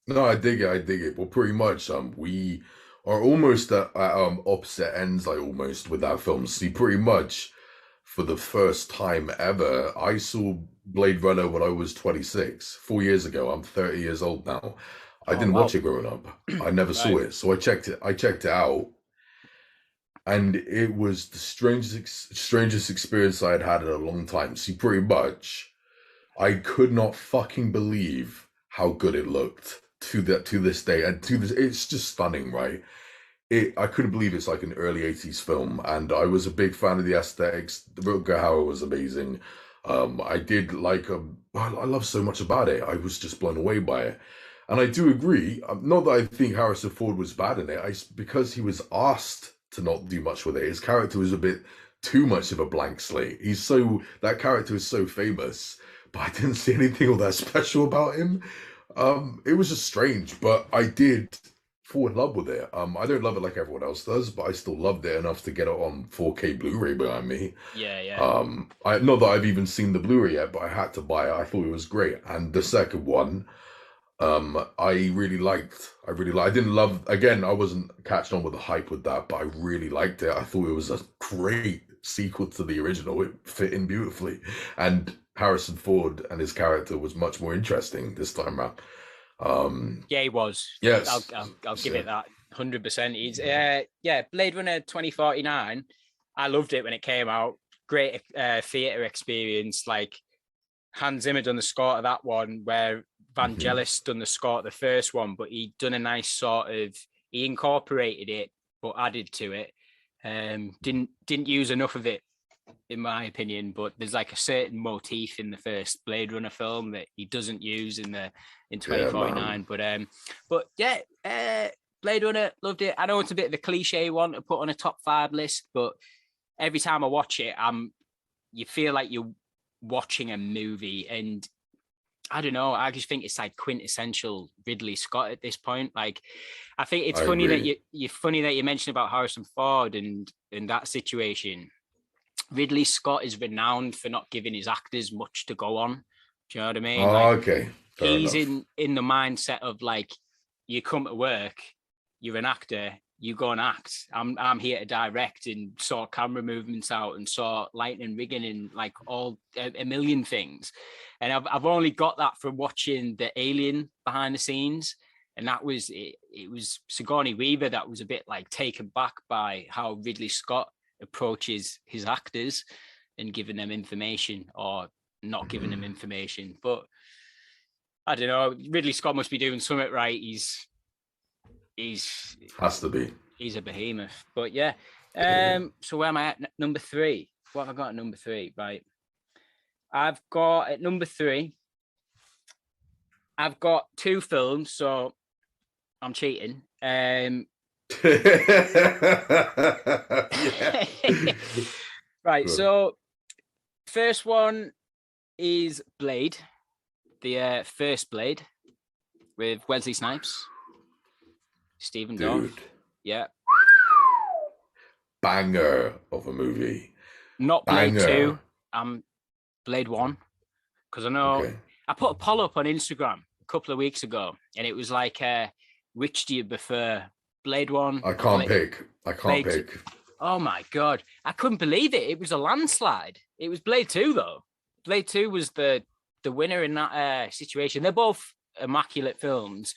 Speaker 2: No, I dig it. Well, pretty much, we are almost at opposite ends, like almost with that film. See, pretty much for the first time ever, I saw Blade Runner when I was 26, 4 years ago. I'm 30 years old now. I didn't watch it growing up. I never saw it. So I checked it out. And it was the strangest experience I had in a long time. See, pretty much, I could not fucking believe how good it looked to this day. And it's just stunning, right? I couldn't believe it's like an early 80s film. And I was a big fan of the aesthetics. Rutger Hauer was amazing. I did like I love so much about it. I was just blown away by it. And I do agree, not that I think Harrison Ford was bad in it, because he was asked to not do much with it. His character was a bit too much of a blank slate. That character is so famous, but I didn't see anything all that special about him. It was just strange, but I did fall in love with it. I don't love it like everyone else does, but I still loved it enough to get it on 4K Blu-ray behind me.
Speaker 1: Yeah.
Speaker 2: Not that I've even seen the Blu-ray yet, but I had to buy it. I thought it was great. And the second one, I really liked. I didn't love. Again, I wasn't catching on with the hype with that, but I really liked it. I thought it was a great sequel to the original. It fit in beautifully, and Harrison Ford and his character was much more interesting this time around.
Speaker 1: Yeah, he was.
Speaker 2: Yes,
Speaker 1: I'll give it that 100%. He's Blade Runner 2049. I loved it when it came out. Great theater experience. Like Hans Zimmer done the score to that one, where Vangelis done the score to the first one, but he done a nice he incorporated it but added to it. Didn't use enough of it, in my opinion, but there's like a certain motif in the first Blade Runner film that he doesn't use in 2049. Blade Runner, loved it. I know it's a bit of a cliche one to put on a top 5 list, but every time I watch it, you feel like you're watching a movie, and I don't know, I just think it's like quintessential Ridley Scott at this point. Like, I think it's funny that you mentioned about Harrison Ford and that situation. Ridley Scott is renowned for not giving his actors much to go on. Do you know what I mean?
Speaker 2: Okay.
Speaker 1: He's in the mindset of like, you come to work, you're an actor, you go and act. I'm here to direct and sort camera movements out and sort lighting, rigging, and like all a million things. And I've only got that from watching the Alien behind the scenes, and that was it was Sigourney Weaver that was a bit like taken back by how Ridley Scott approaches his actors and giving them information or not giving them information. But I don't know. Ridley Scott must be doing something right. He's
Speaker 2: Has to be.
Speaker 1: He's a behemoth. But yeah.
Speaker 2: Yeah.
Speaker 1: So where am I at? Number 3. What have I got at number 3? Right. I've got at number 3. I've got 2 films, so I'm cheating.
Speaker 2: Yeah.
Speaker 1: Right.
Speaker 2: Good.
Speaker 1: So first one is Blade, the first Blade with Wesley Snipes, Stephen Dorff. Yeah.
Speaker 2: Banger of a movie.
Speaker 1: Not Blade
Speaker 2: Banger.
Speaker 1: 2. Blade 1. Because I know I put a poll up on Instagram a couple of weeks ago, and it was like, which do you prefer? Blade 1?
Speaker 2: I can't pick. I can't pick.
Speaker 1: 2? Oh my God. I couldn't believe it. It was a landslide. It was Blade 2, though. Blade 2 was the winner in that situation. They're both immaculate films,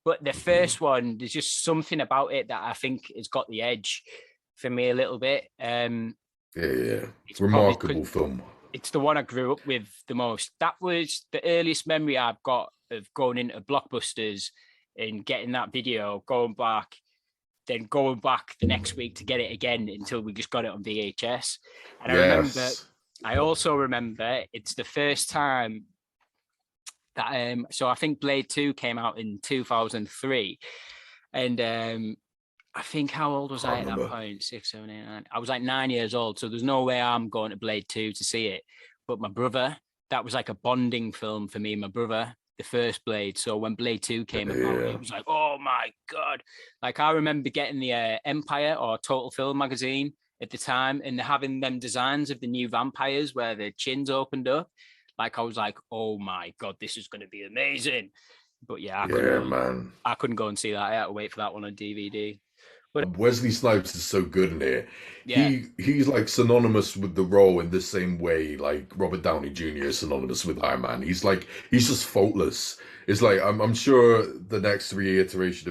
Speaker 1: but the first one, there's just something about it that I think has got the edge for me a little bit.
Speaker 2: It's remarkable film.
Speaker 1: It's the one I grew up with the most. That was the earliest memory I've got of going into Blockbusters and getting that video, going back the next week to get it again until we just got it on VHS. And I also remember it's the first time that so I think Blade 2 came out in 2003, and I think, how old was I at that point? 6, 7, 8, 9. I was like 9 years old, so there's no way I'm going to Blade 2 to see it. But my brother, that was like a bonding film for me and my brother, the first Blade. So when Blade 2 came out, it was like, oh my God. Like, I remember getting the Empire or Total Film magazine at the time and having them designs of the new vampires where the chins opened up. Like, I was like, oh my God, this is going to be amazing. But yeah, I couldn't go and see that. I had to wait for that one on DVD.
Speaker 2: But Wesley Snipes is so good in it. Yeah. He's like synonymous with the role in the same way like Robert Downey Jr. is synonymous with Iron Man. He's just faultless. It's like I'm sure the next iteration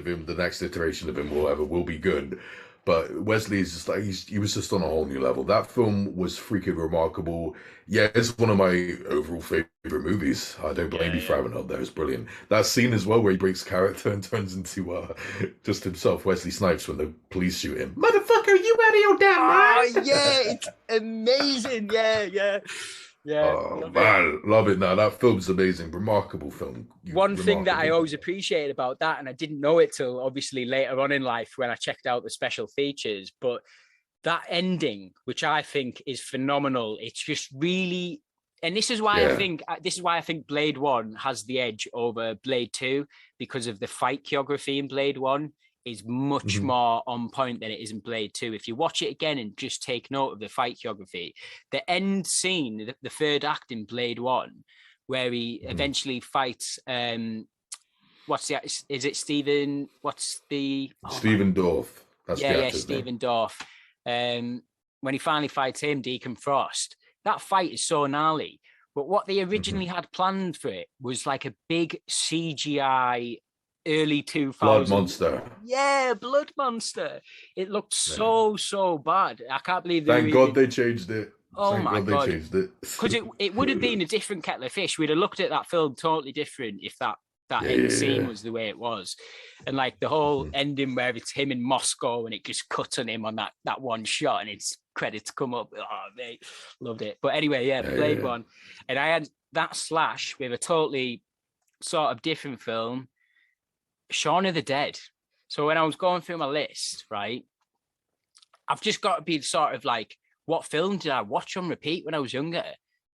Speaker 2: of him will be good. But Wesley is just like he was just on a whole new level. That film was freaking remarkable. Yeah, it's one of my overall favorite movies. I don't blame you for having it up there. It's brilliant. That scene as well where he breaks character and turns into just himself, Wesley Snipes, when the police shoot him. Motherfucker, you out of your damn mind?
Speaker 1: Oh yeah, it's amazing. Yeah.
Speaker 2: Oh man, love it. Now that film's amazing, remarkable film.
Speaker 1: One thing that I always appreciated about that, and I didn't know it till obviously later on in life when I checked out the special features, but that ending, which I think is phenomenal. It's just really, and this is why I think Blade 1 has the edge over Blade 2, because of the fight choreography in Blade 1 is much more on point than it is in Blade 2. If you watch it again and just take note of the fight choreography, the end scene, the third act in Blade 1, where he eventually fights, is it Stephen?
Speaker 2: Stephen Dorff. That's
Speaker 1: Stephen Dorff. When he finally fights him, Deacon Frost, that fight is so gnarly. But what they originally had planned for it was like a big CGI early 2000s
Speaker 2: blood monster.
Speaker 1: Yeah, blood monster. It looked so bad. I can't believe
Speaker 2: Thank God they changed it.
Speaker 1: Oh my God. They changed it. Because it would have been a different kettle of fish. We'd have looked at that film totally different if that end scene was the way it was. And like the whole ending where it's him in Moscow and it just cuts on him on that one shot and it's credits come up. Oh mate, loved it. But anyway, Blade 1. And I had that slash with a totally sort of different film, Shaun of the Dead. So when I was going through my list, right, I've just got to be sort of like, what film did I watch on repeat when I was younger?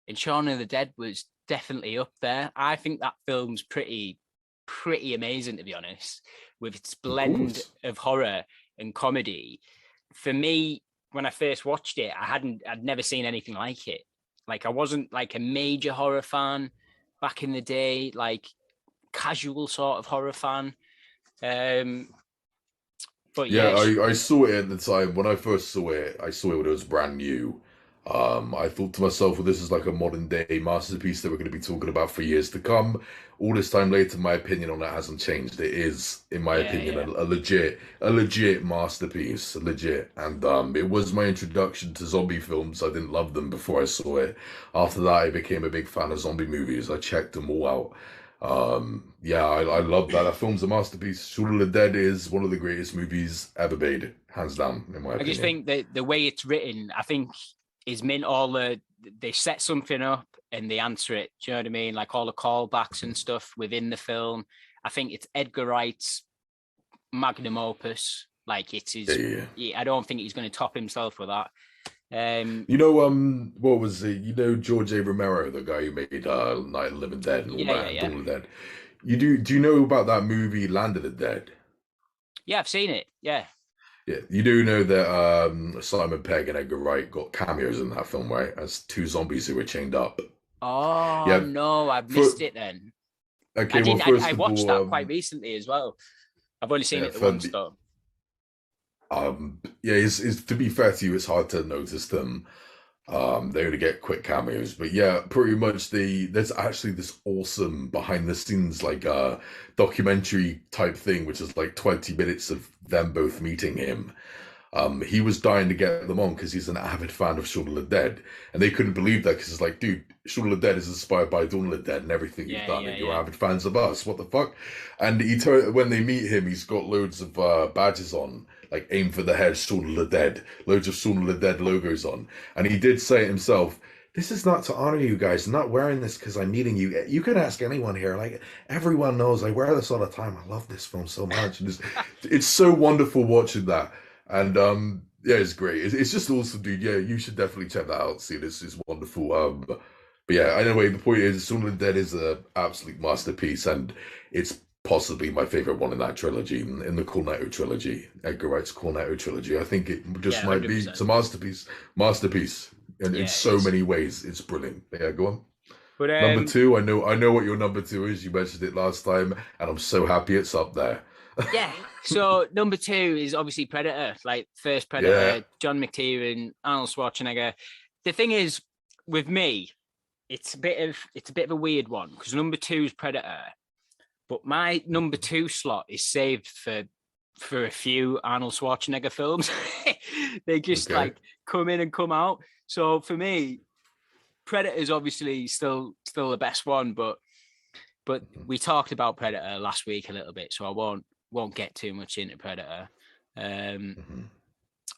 Speaker 1: And Shaun of the Dead was definitely up there. I think that film's pretty amazing, to be honest, with its blend of horror and comedy. For me, when I first watched it, I'd never seen anything like it. Like, I wasn't like a major horror fan back in the day, like casual sort of horror fan. But
Speaker 2: I saw it at the time. When I first saw it, I saw it when it was brand new. I thought to myself, well, this is like a modern day masterpiece that we're going to be talking about for years to come. All this time later, my opinion on that hasn't changed. It is, in my opinion, a legit masterpiece, legit. And it was my introduction to zombie films. I didn't love them before I saw it. After that, I became a big fan of zombie movies. I checked them all out. Yeah, I love that. That film's a masterpiece. Shaun of the Dead is one of the greatest movies ever made, hands down, in my
Speaker 1: I just
Speaker 2: opinion.
Speaker 1: think that the way it's written, I think, is mint. They set something up and they answer it. Do you know what I mean? Like all the callbacks and stuff within the film. I think it's Edgar Wright's magnum opus. Like it
Speaker 2: Yeah,
Speaker 1: is.
Speaker 2: yeah, yeah.
Speaker 1: I don't think he's going to top himself with that.
Speaker 2: What was it? George A. Romero, the guy who made Night of the Living Dead and all
Speaker 1: Yeah,
Speaker 2: that,
Speaker 1: yeah,
Speaker 2: and
Speaker 1: yeah.
Speaker 2: Dawn of the Dead. Do you know about that movie Land of the Dead?
Speaker 1: Yeah, I've seen it. Yeah.
Speaker 2: Yeah, you do know that Simon Pegg and Edgar Wright got cameos in that film, right? As two zombies who were chained up.
Speaker 1: Oh
Speaker 2: Yeah,
Speaker 1: no, I've
Speaker 2: for
Speaker 1: missed it then. I
Speaker 2: okay, well,
Speaker 1: didn't. I
Speaker 2: first of
Speaker 1: watched
Speaker 2: all,
Speaker 1: that quite recently as well. I've only seen
Speaker 2: yeah,
Speaker 1: it the
Speaker 2: for
Speaker 1: once
Speaker 2: the,
Speaker 1: though.
Speaker 2: yeah, it's to be fair to you, it's hard to notice them. They only get quick cameos, but yeah, pretty much there's actually this awesome behind the scenes like documentary type thing, which is like 20 minutes of them both meeting him. He was dying to get them on because he's an avid fan of Shaun of the Dead, and they couldn't believe that because it's like, dude, Shaun of the Dead is inspired by Dawn of the Dead and everything you've
Speaker 1: Yeah,
Speaker 2: done,
Speaker 1: yeah,
Speaker 2: and you're
Speaker 1: yeah.
Speaker 2: avid fans of us. What the fuck? And when they meet him, he's got loads of badges on, like aim for the head, Shaun of the Dead, loads of Shaun of the Dead logos on, and he did say it himself. This is not to honor you guys. I'm not wearing this because I'm meeting you. You can ask anyone here. Like everyone knows, I wear this all the time. I love this film so much. And it's so wonderful watching that. And yeah, it's great. It's just awesome, dude. Yeah, you should definitely check that out. See, this is wonderful. But yeah, anyway, the point is, Shaun of the Dead is an absolute masterpiece, and it's possibly my favorite one in that trilogy, in the Cornetto trilogy, Edgar Wright's Cornetto trilogy. I think it just
Speaker 1: Yeah,
Speaker 2: might be. It's
Speaker 1: 100%.
Speaker 2: a masterpiece, and in
Speaker 1: Yeah, it
Speaker 2: so
Speaker 1: is.
Speaker 2: many ways, it's brilliant. Yeah, go on.
Speaker 1: But
Speaker 2: Number two, I know what your number two is. You mentioned it last time, and I'm so happy it's up there.
Speaker 1: yeah. So number two is obviously Predator, like first
Speaker 2: Yeah,
Speaker 1: Predator, John McTiernan, Arnold Schwarzenegger. The thing is, with me, it's a bit of a weird one because number two is Predator, but my number two slot is saved for a few Arnold Schwarzenegger films. They just
Speaker 2: okay.
Speaker 1: like come in and come out. So for me, Predator is obviously still the best one, but we talked about Predator last week a little bit, so I won't get too much into Predator.
Speaker 2: Mm-hmm.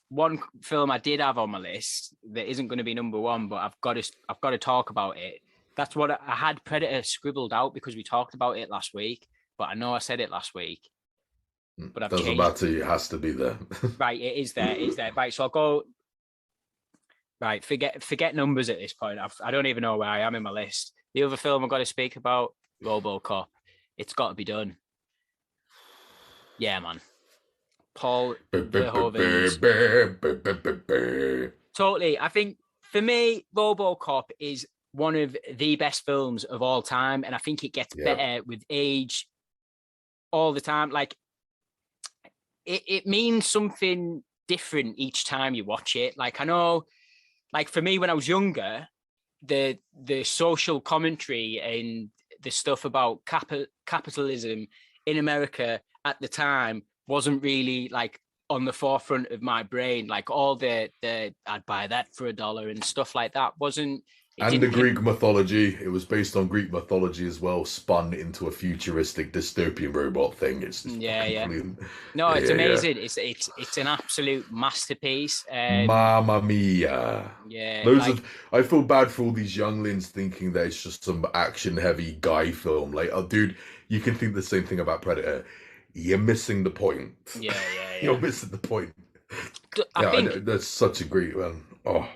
Speaker 1: One film I did have on my list that isn't going to be number one, but I've got to talk about it. That's what I had Predator scribbled out because we talked about it last week, but I know I said it last week, but I've
Speaker 2: Doesn't
Speaker 1: changed.
Speaker 2: matter. It has to be there.
Speaker 1: Right, it is there. It is there. Right, so I'll go. Right, forget numbers at this point. I don't even know where I am in my list. The other film I've got to speak about, Robocop. It's got to be done. Yeah, man. Paul Verhoeven's totally. I think for me, RoboCop is one of the best films of all time, and I think it gets
Speaker 2: Yeah.
Speaker 1: better with age all the time. Like it means something different each time you watch it. Like I know, like for me when I was younger, the social commentary and the stuff about capitalism in America at the time wasn't really like on the forefront of my brain. Like all the I'd buy that for $1 and stuff like that wasn't. It
Speaker 2: And the
Speaker 1: didn't hit.
Speaker 2: Greek mythology. It was based on Greek mythology as well, spun into a futuristic dystopian robot thing. It's
Speaker 1: Yeah,
Speaker 2: fucking
Speaker 1: yeah.
Speaker 2: brilliant.
Speaker 1: No, it's
Speaker 2: Yeah, yeah.
Speaker 1: amazing. It's an absolute masterpiece.
Speaker 2: Mamma mia.
Speaker 1: Yeah,
Speaker 2: Loads
Speaker 1: like
Speaker 2: of I feel bad for all these younglings thinking that it's just some action heavy guy film. Like, oh dude, you can think the same thing about Predator. You're missing the point.
Speaker 1: yeah.
Speaker 2: You're missing the point.
Speaker 1: I
Speaker 2: Yeah,
Speaker 1: think
Speaker 2: that's such a great one. Oh,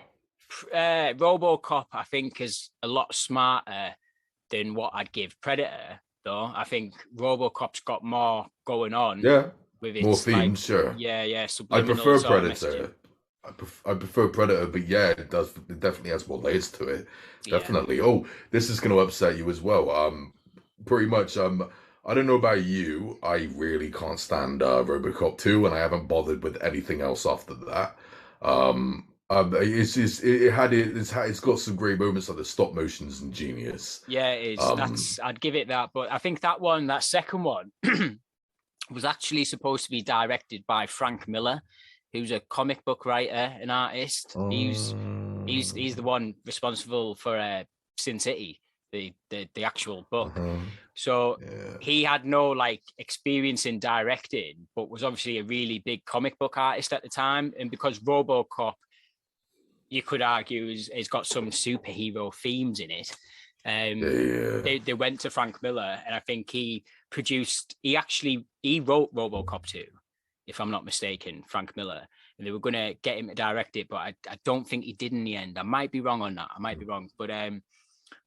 Speaker 1: RoboCop, I think, is a lot smarter than what I'd give Predator. Though I think RoboCop's got more going on
Speaker 2: yeah.
Speaker 1: with
Speaker 2: More
Speaker 1: its like,
Speaker 2: themes, sure.
Speaker 1: yeah,
Speaker 2: I
Speaker 1: subliminal
Speaker 2: prefer
Speaker 1: sort of messaging.
Speaker 2: Predator. I prefer Predator, but yeah, it does. It definitely has more layers to it.
Speaker 1: Yeah,
Speaker 2: Definitely. Oh, this is going to upset you as well. Pretty much. I don't know about you. I really can't stand RoboCop 2, and I haven't bothered with anything else after that. It's just it's got some great moments like the stop motion's ingenious.
Speaker 1: yeah, it is.
Speaker 2: Um,
Speaker 1: That's I'd give it that, but I think that second one, was actually supposed to be directed by Frank Miller, who's a comic book writer and artist. He's the
Speaker 2: um,
Speaker 1: one responsible for Sin City, the actual book.
Speaker 2: uh-huh.
Speaker 1: So
Speaker 2: Yeah.
Speaker 1: he had no like experience in directing, but was obviously a really big comic book artist at the time. And because Robocop, you could argue, has got some superhero themes in it. They went to Frank Miller, and I think he wrote Robocop 2, if I'm not mistaken, Frank Miller, and they were going to get him to direct it, but I don't think he did in the end. I might be wrong on that. I might be wrong, but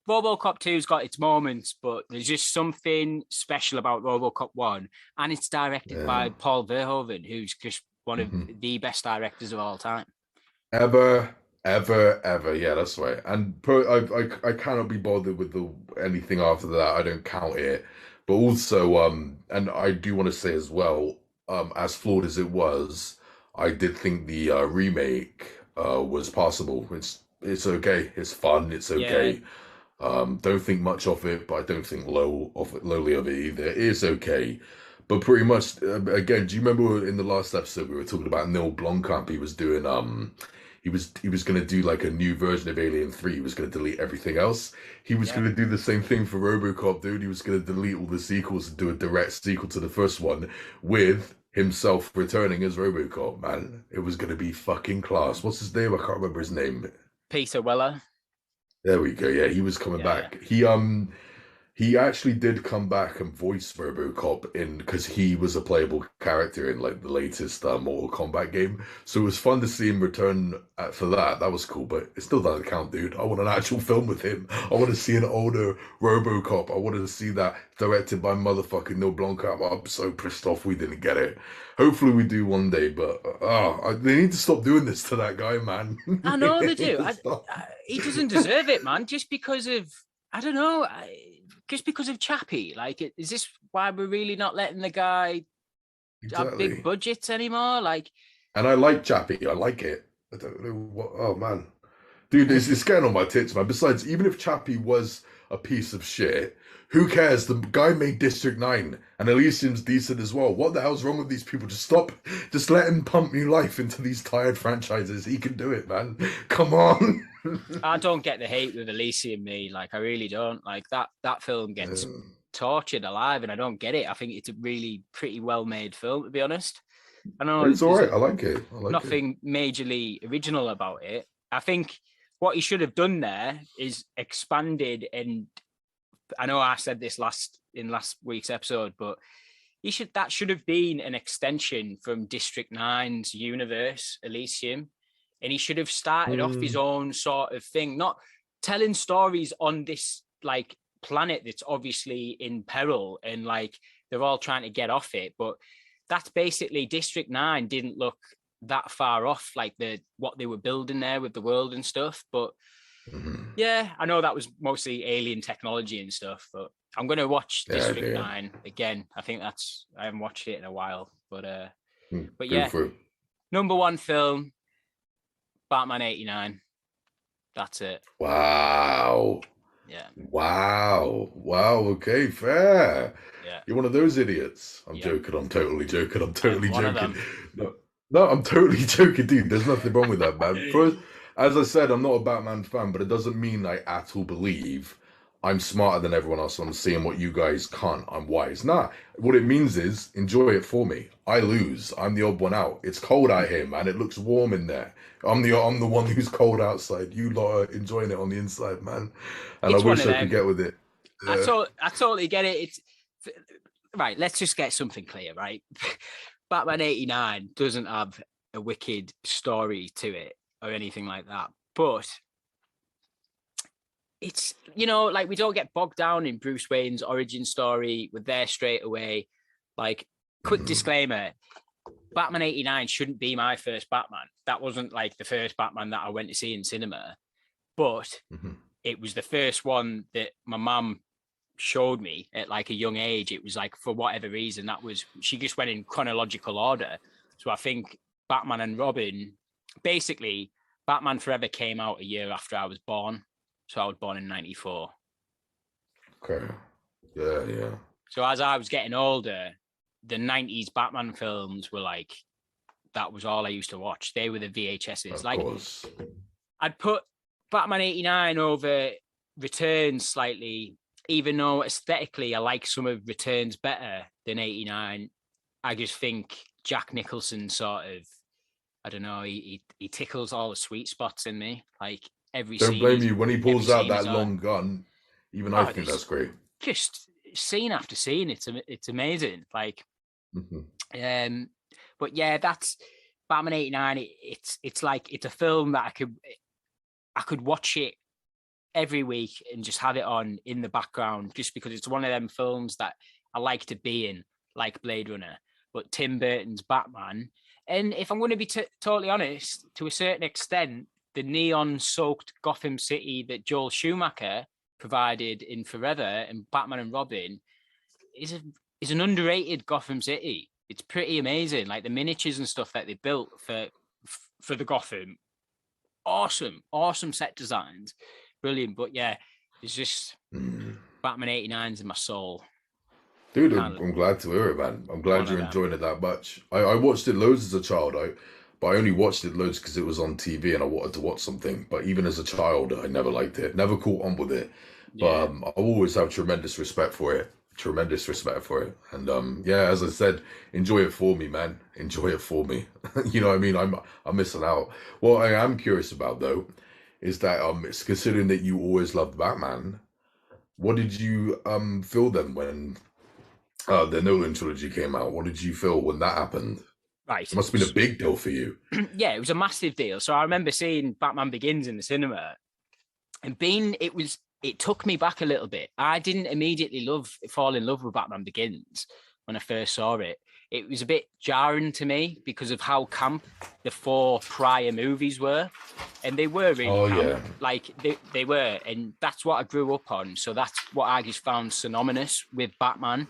Speaker 1: Robocop 2's got its moments, but there's just something special about Robocop 1, and it's directed by Paul Verhoeven, who's just one of the best directors of all time.
Speaker 2: Ever. Yeah, that's right. And I cannot be bothered with anything after that. I don't count it. But also, and I do want to say as well, as flawed as it was, I did think the remake was passable. It's okay. It's fun. It's okay. Don't think much of it, but I don't think lowly of it either. It is okay. But pretty much, again, do you remember in the last episode we were talking about Neil Blomkamp? He was doing he was going to do like a new version of Alien 3. He was going to delete everything else. He was going to do the same thing for Robocop, dude. He was going to delete all the sequels and do a direct sequel to the first one with himself returning as Robocop, man. It was going to be fucking class. What's his name? I can't remember his name.
Speaker 1: Peter Weller.
Speaker 2: There we go. Yeah, he was coming back. He actually did come back and voice Robocop because he was a playable character in like the latest Mortal Kombat game. So it was fun to see him return for that. That was cool, but it still doesn't count, dude. I want an actual film with him. I want to see an older Robocop. I wanted to see that directed by motherfucking Neil Blomkamp. I'm so pissed off we didn't get it. Hopefully we do one day, but they need to stop doing this to that guy, man.
Speaker 1: I know they do. He doesn't deserve it, man. Just because of, I don't know, just because of Chappie. Like, is this why we're really not letting the guy have big budgets anymore? Like,
Speaker 2: and I like Chappie. I like it. I don't know what. Oh man, dude, it's getting on my tits, man. Besides, even if Chappie was a piece of shit, who cares? The guy made District 9, and Elysium's decent as well. What the hell's wrong with these people? Just let him pump new life into these tired franchises. He can do it, man. Come on.
Speaker 1: I don't get the hate with Elysium, me. Like, I really don't. Like, that film gets tortured alive, and I don't get it. I think it's a really pretty well-made film, to be honest. I know
Speaker 2: it's all right. I like it.
Speaker 1: Nothing majorly original about it. I think what he should have done there is expanded, and I know I said this in last week's episode, but that should have been an extension from District 9's universe, Elysium. And he should have started off his own sort of thing, not telling stories on this like planet that's obviously in peril and like they're all trying to get off it. But that's basically District 9 didn't look that far off, like what they were building there with the world and stuff. But yeah, I know that was mostly alien technology and stuff, but I'm going to watch District 9 again. I haven't watched it in a while, but yeah, number one film, Batman 89. That's it.
Speaker 2: Wow.
Speaker 1: Yeah.
Speaker 2: Wow. Okay, fair.
Speaker 1: Yeah.
Speaker 2: You're one of those idiots. I'm joking. I'm totally joking. I'm totally joking. No, I'm totally joking, dude. There's nothing wrong with that, man. First, as I said, I'm not a Batman fan, but it doesn't mean I at all believe I'm smarter than everyone else. I'm seeing what you guys can't. I'm wise. Nah, what it means is enjoy it for me. I lose. I'm the odd one out. It's cold out here, man. It looks warm in there. I'm the one who's cold outside. You lot are enjoying it on the inside, man. And I wish I could get with it.
Speaker 1: Yeah. I totally get it. It's right. Let's just get something clear, right? Batman 89 doesn't have a wicked story to it or anything like that, but it's, like we don't get bogged down in Bruce Wayne's origin story. We're there straight away. Like, quick disclaimer, Batman 89 shouldn't be my first Batman. That wasn't like the first Batman that I went to see in cinema, but it was the first one that my mum showed me at like a young age. It was like, for whatever reason, she just went in chronological order. So I think Batman and Robin, basically Batman Forever came out a year after I was born. So I was born in 94.
Speaker 2: Okay. Yeah.
Speaker 1: So as I was getting older, the 90s Batman films were like, that was all I used to watch. They were the VHSs.
Speaker 2: Of
Speaker 1: like,
Speaker 2: course.
Speaker 1: I'd put Batman 89 over Returns slightly. even though aesthetically I like some of Returns better than 89, I just think Jack Nicholson sort of, I don't know, he tickles all the sweet spots in me. Like every
Speaker 2: Don't
Speaker 1: scene.
Speaker 2: blame you when he pulls out that
Speaker 1: on.
Speaker 2: long gun. Even I think that's great.
Speaker 1: Just scene after scene, it's amazing. Like, but yeah, that's Batman 89. It's like it's a film that I could watch it every week and just have it on in the background, just because it's one of them films that I like to be in, like Blade Runner. But Tim Burton's Batman, and if I'm going to be totally honest, to a certain extent, the neon-soaked Gotham City that Joel Schumacher provided in Forever and Batman and Robin is an underrated Gotham City. It's pretty amazing, like the miniatures and stuff that they built for the Gotham. Awesome set designs, brilliant. But yeah, it's just Batman 89's in my soul.
Speaker 2: Dude, I'm glad to hear it, man. I'm glad you're enjoying it that much. I watched it loads as a child, but I only watched it loads because it was on TV and I wanted to watch something. But even as a child, I never liked it, never caught on with it. Yeah. But I always have tremendous respect for it. And yeah, as I said, enjoy it for me, man. Enjoy it for me. You know what I mean? I'm missing out. What I am curious about though is that it's considering that you always loved Batman. What did you feel then when the Nolan trilogy came out? What did you feel when that happened?
Speaker 1: Right,
Speaker 2: it must have been a big deal for you.
Speaker 1: Yeah, it was a massive deal. So I remember seeing Batman Begins in the cinema, and it took me back a little bit. I didn't immediately fall in love with Batman Begins when I first saw it. It was a bit jarring to me because of how camp the 4 prior movies were. And they were really camp. Yeah. Like they were. And that's what I grew up on. So that's what I just found synonymous with Batman.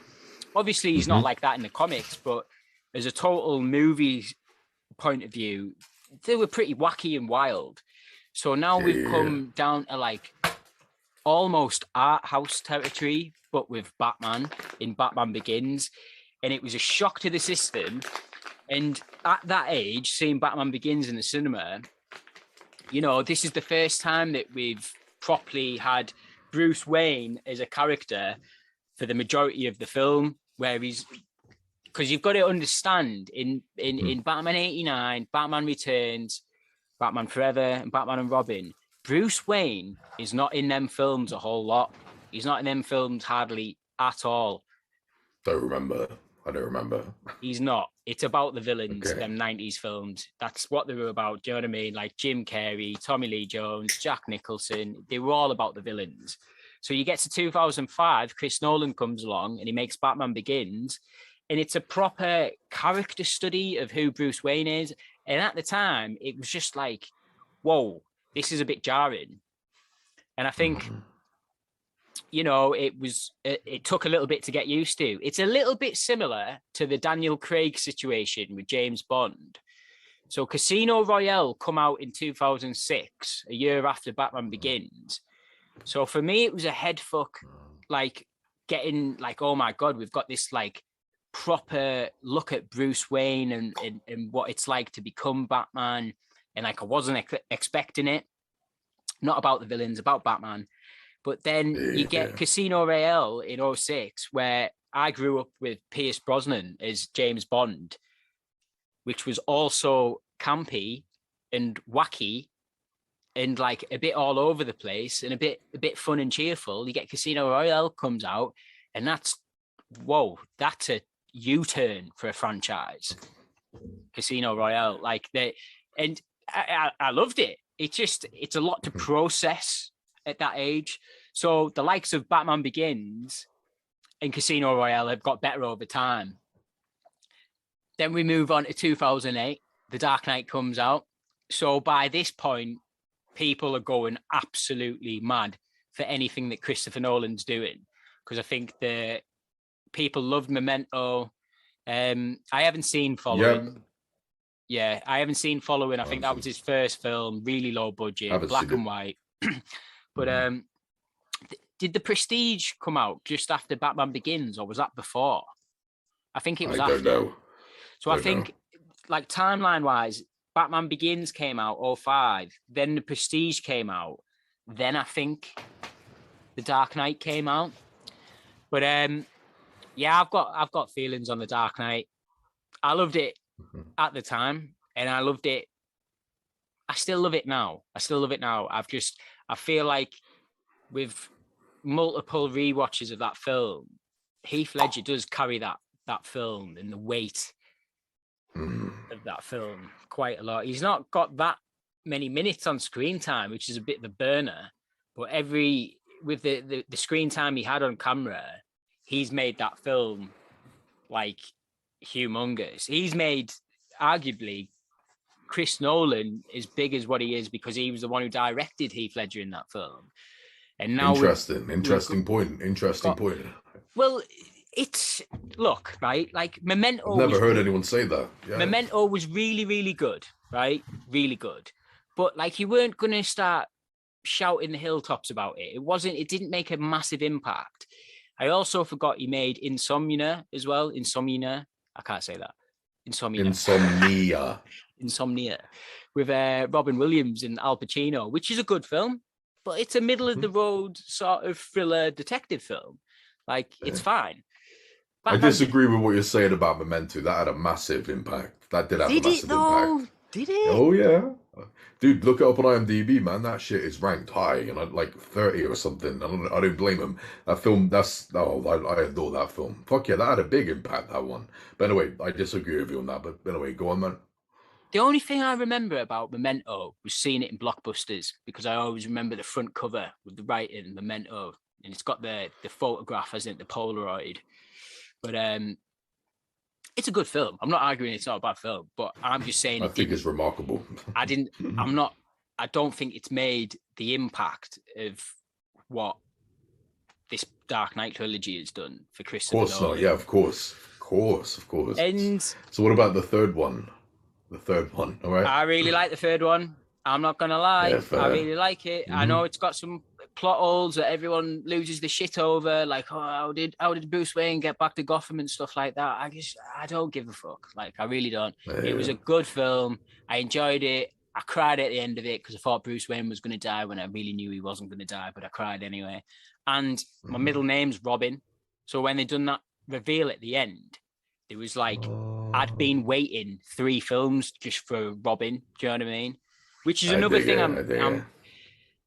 Speaker 1: Obviously, he's not like that in the comics, but as a total movie point of view, they were pretty wacky and wild. So now we've come down to like almost art house territory, but with Batman in Batman Begins. And it was a shock to the system. And at that age, seeing Batman Begins in the cinema, you know, this is the first time that we've properly had Bruce Wayne as a character for the majority of the film, where because you've got to understand in Batman 89, Batman Returns, Batman Forever, and Batman and Robin, Bruce Wayne is not in them films a whole lot. He's not in them films hardly at all.
Speaker 2: I don't remember.
Speaker 1: He's not. It's about the villains, them 90s films. That's what they were about. Do you know what I mean? Like Jim Carrey, Tommy Lee Jones, Jack Nicholson. They were all about the villains. So you get to 2005, Chris Nolan comes along and he makes Batman Begins. And it's a proper character study of who Bruce Wayne is. And at the time, it was just like, whoa, this is a bit jarring. And I think, you know, it took a little bit to get used to. It's a little bit similar to the Daniel Craig situation with James Bond. So Casino Royale come out in 2006, a year after Batman Begins. So for me, it was a head fuck, like getting like, oh my God, we've got this like proper look at Bruce Wayne and what it's like to become Batman. And like, I wasn't expecting it. Not about the villains, about Batman. But then you get Casino Royale in 2006, where I grew up with Pierce Brosnan as James Bond, which was also campy and wacky and like a bit all over the place and a bit fun and cheerful. You get Casino Royale comes out, and that's a U-turn for a franchise. Casino Royale, and I loved it. It's a lot to process at that age. So the likes of Batman Begins and Casino Royale have got better over time. Then we move on to 2008. The Dark Knight comes out. So by this point, people are going absolutely mad for anything that Christopher Nolan's doing, because I think the people loved Memento. I haven't seen Following. Yep. Yeah, I haven't seen Following. I think that was his first film, really low budget, black and white. But did The Prestige come out just after Batman Begins, or was that before? I think it was after. I don't know. So I think, like timeline-wise, Batman Begins came out 2005, then The Prestige came out, then I think The Dark Knight came out. But yeah, I've got feelings on The Dark Knight. I loved it at the time, and I loved it. I still love it now. I feel like with multiple rewatches of that film, Heath Ledger does carry that film and the weight of that film quite a lot. He's not got that many minutes on screen time, which is a bit of a burner, but with the screen time he had on camera, he's made that film like humongous. He's made arguably Chris Nolan as big as what he is because he was the one who directed Heath Ledger in that film. And now
Speaker 2: interesting point.
Speaker 1: Well, look, right? Like Memento.
Speaker 2: I've never heard anyone say that. Yeah.
Speaker 1: Memento was really, really good, right? Really good. But like you weren't gonna start shouting the hilltops about it. It didn't make a massive impact. I also forgot he made Insomnia as well. Insomnia. I can't say that. Insomnia. Insomnia. With Robin Williams and Al Pacino, which is a good film, but it's a middle of the road sort of thriller detective film. Like it's fine.
Speaker 2: I disagree with what you're saying about Memento. That had a massive impact. That did have a massive impact.
Speaker 1: Did it?
Speaker 2: Oh yeah. Dude, look it up on IMDb, man. That shit is ranked high, like 30 or something. I don't blame him. That film, I adore that film. Fuck yeah, that had a big impact, that one. But anyway, I disagree with you on that. But anyway, go on, man.
Speaker 1: The only thing I remember about Memento was seeing it in Blockbusters because I always remember the front cover with the writing Memento, and it's got the photograph, hasn't it, the Polaroid. But it's a good film. I'm not arguing it's not a bad film, but I'm just saying
Speaker 2: I think it's remarkable.
Speaker 1: I don't think it's made the impact of what this Dark Knight trilogy has done for Christopher Nolan.
Speaker 2: Of course not. Yeah, of course.
Speaker 1: And
Speaker 2: so what about the third one? All right.
Speaker 1: I really like the third one. I'm not gonna lie.
Speaker 2: Yeah,
Speaker 1: I really like it. I know it's got some plot holes that everyone loses the shit over, like, oh, how did Bruce Wayne get back to Gotham and stuff like that. I don't give a fuck. Like, I really don't. It was a good film. I enjoyed it. I cried at the end of it because I thought Bruce Wayne was going to die when I really knew he wasn't going to die, but I cried anyway. And my middle name's Robin. So when they done that reveal at the end, it was like, I'd been waiting 3 films just for Robin. Do you know what I mean? Which is another thing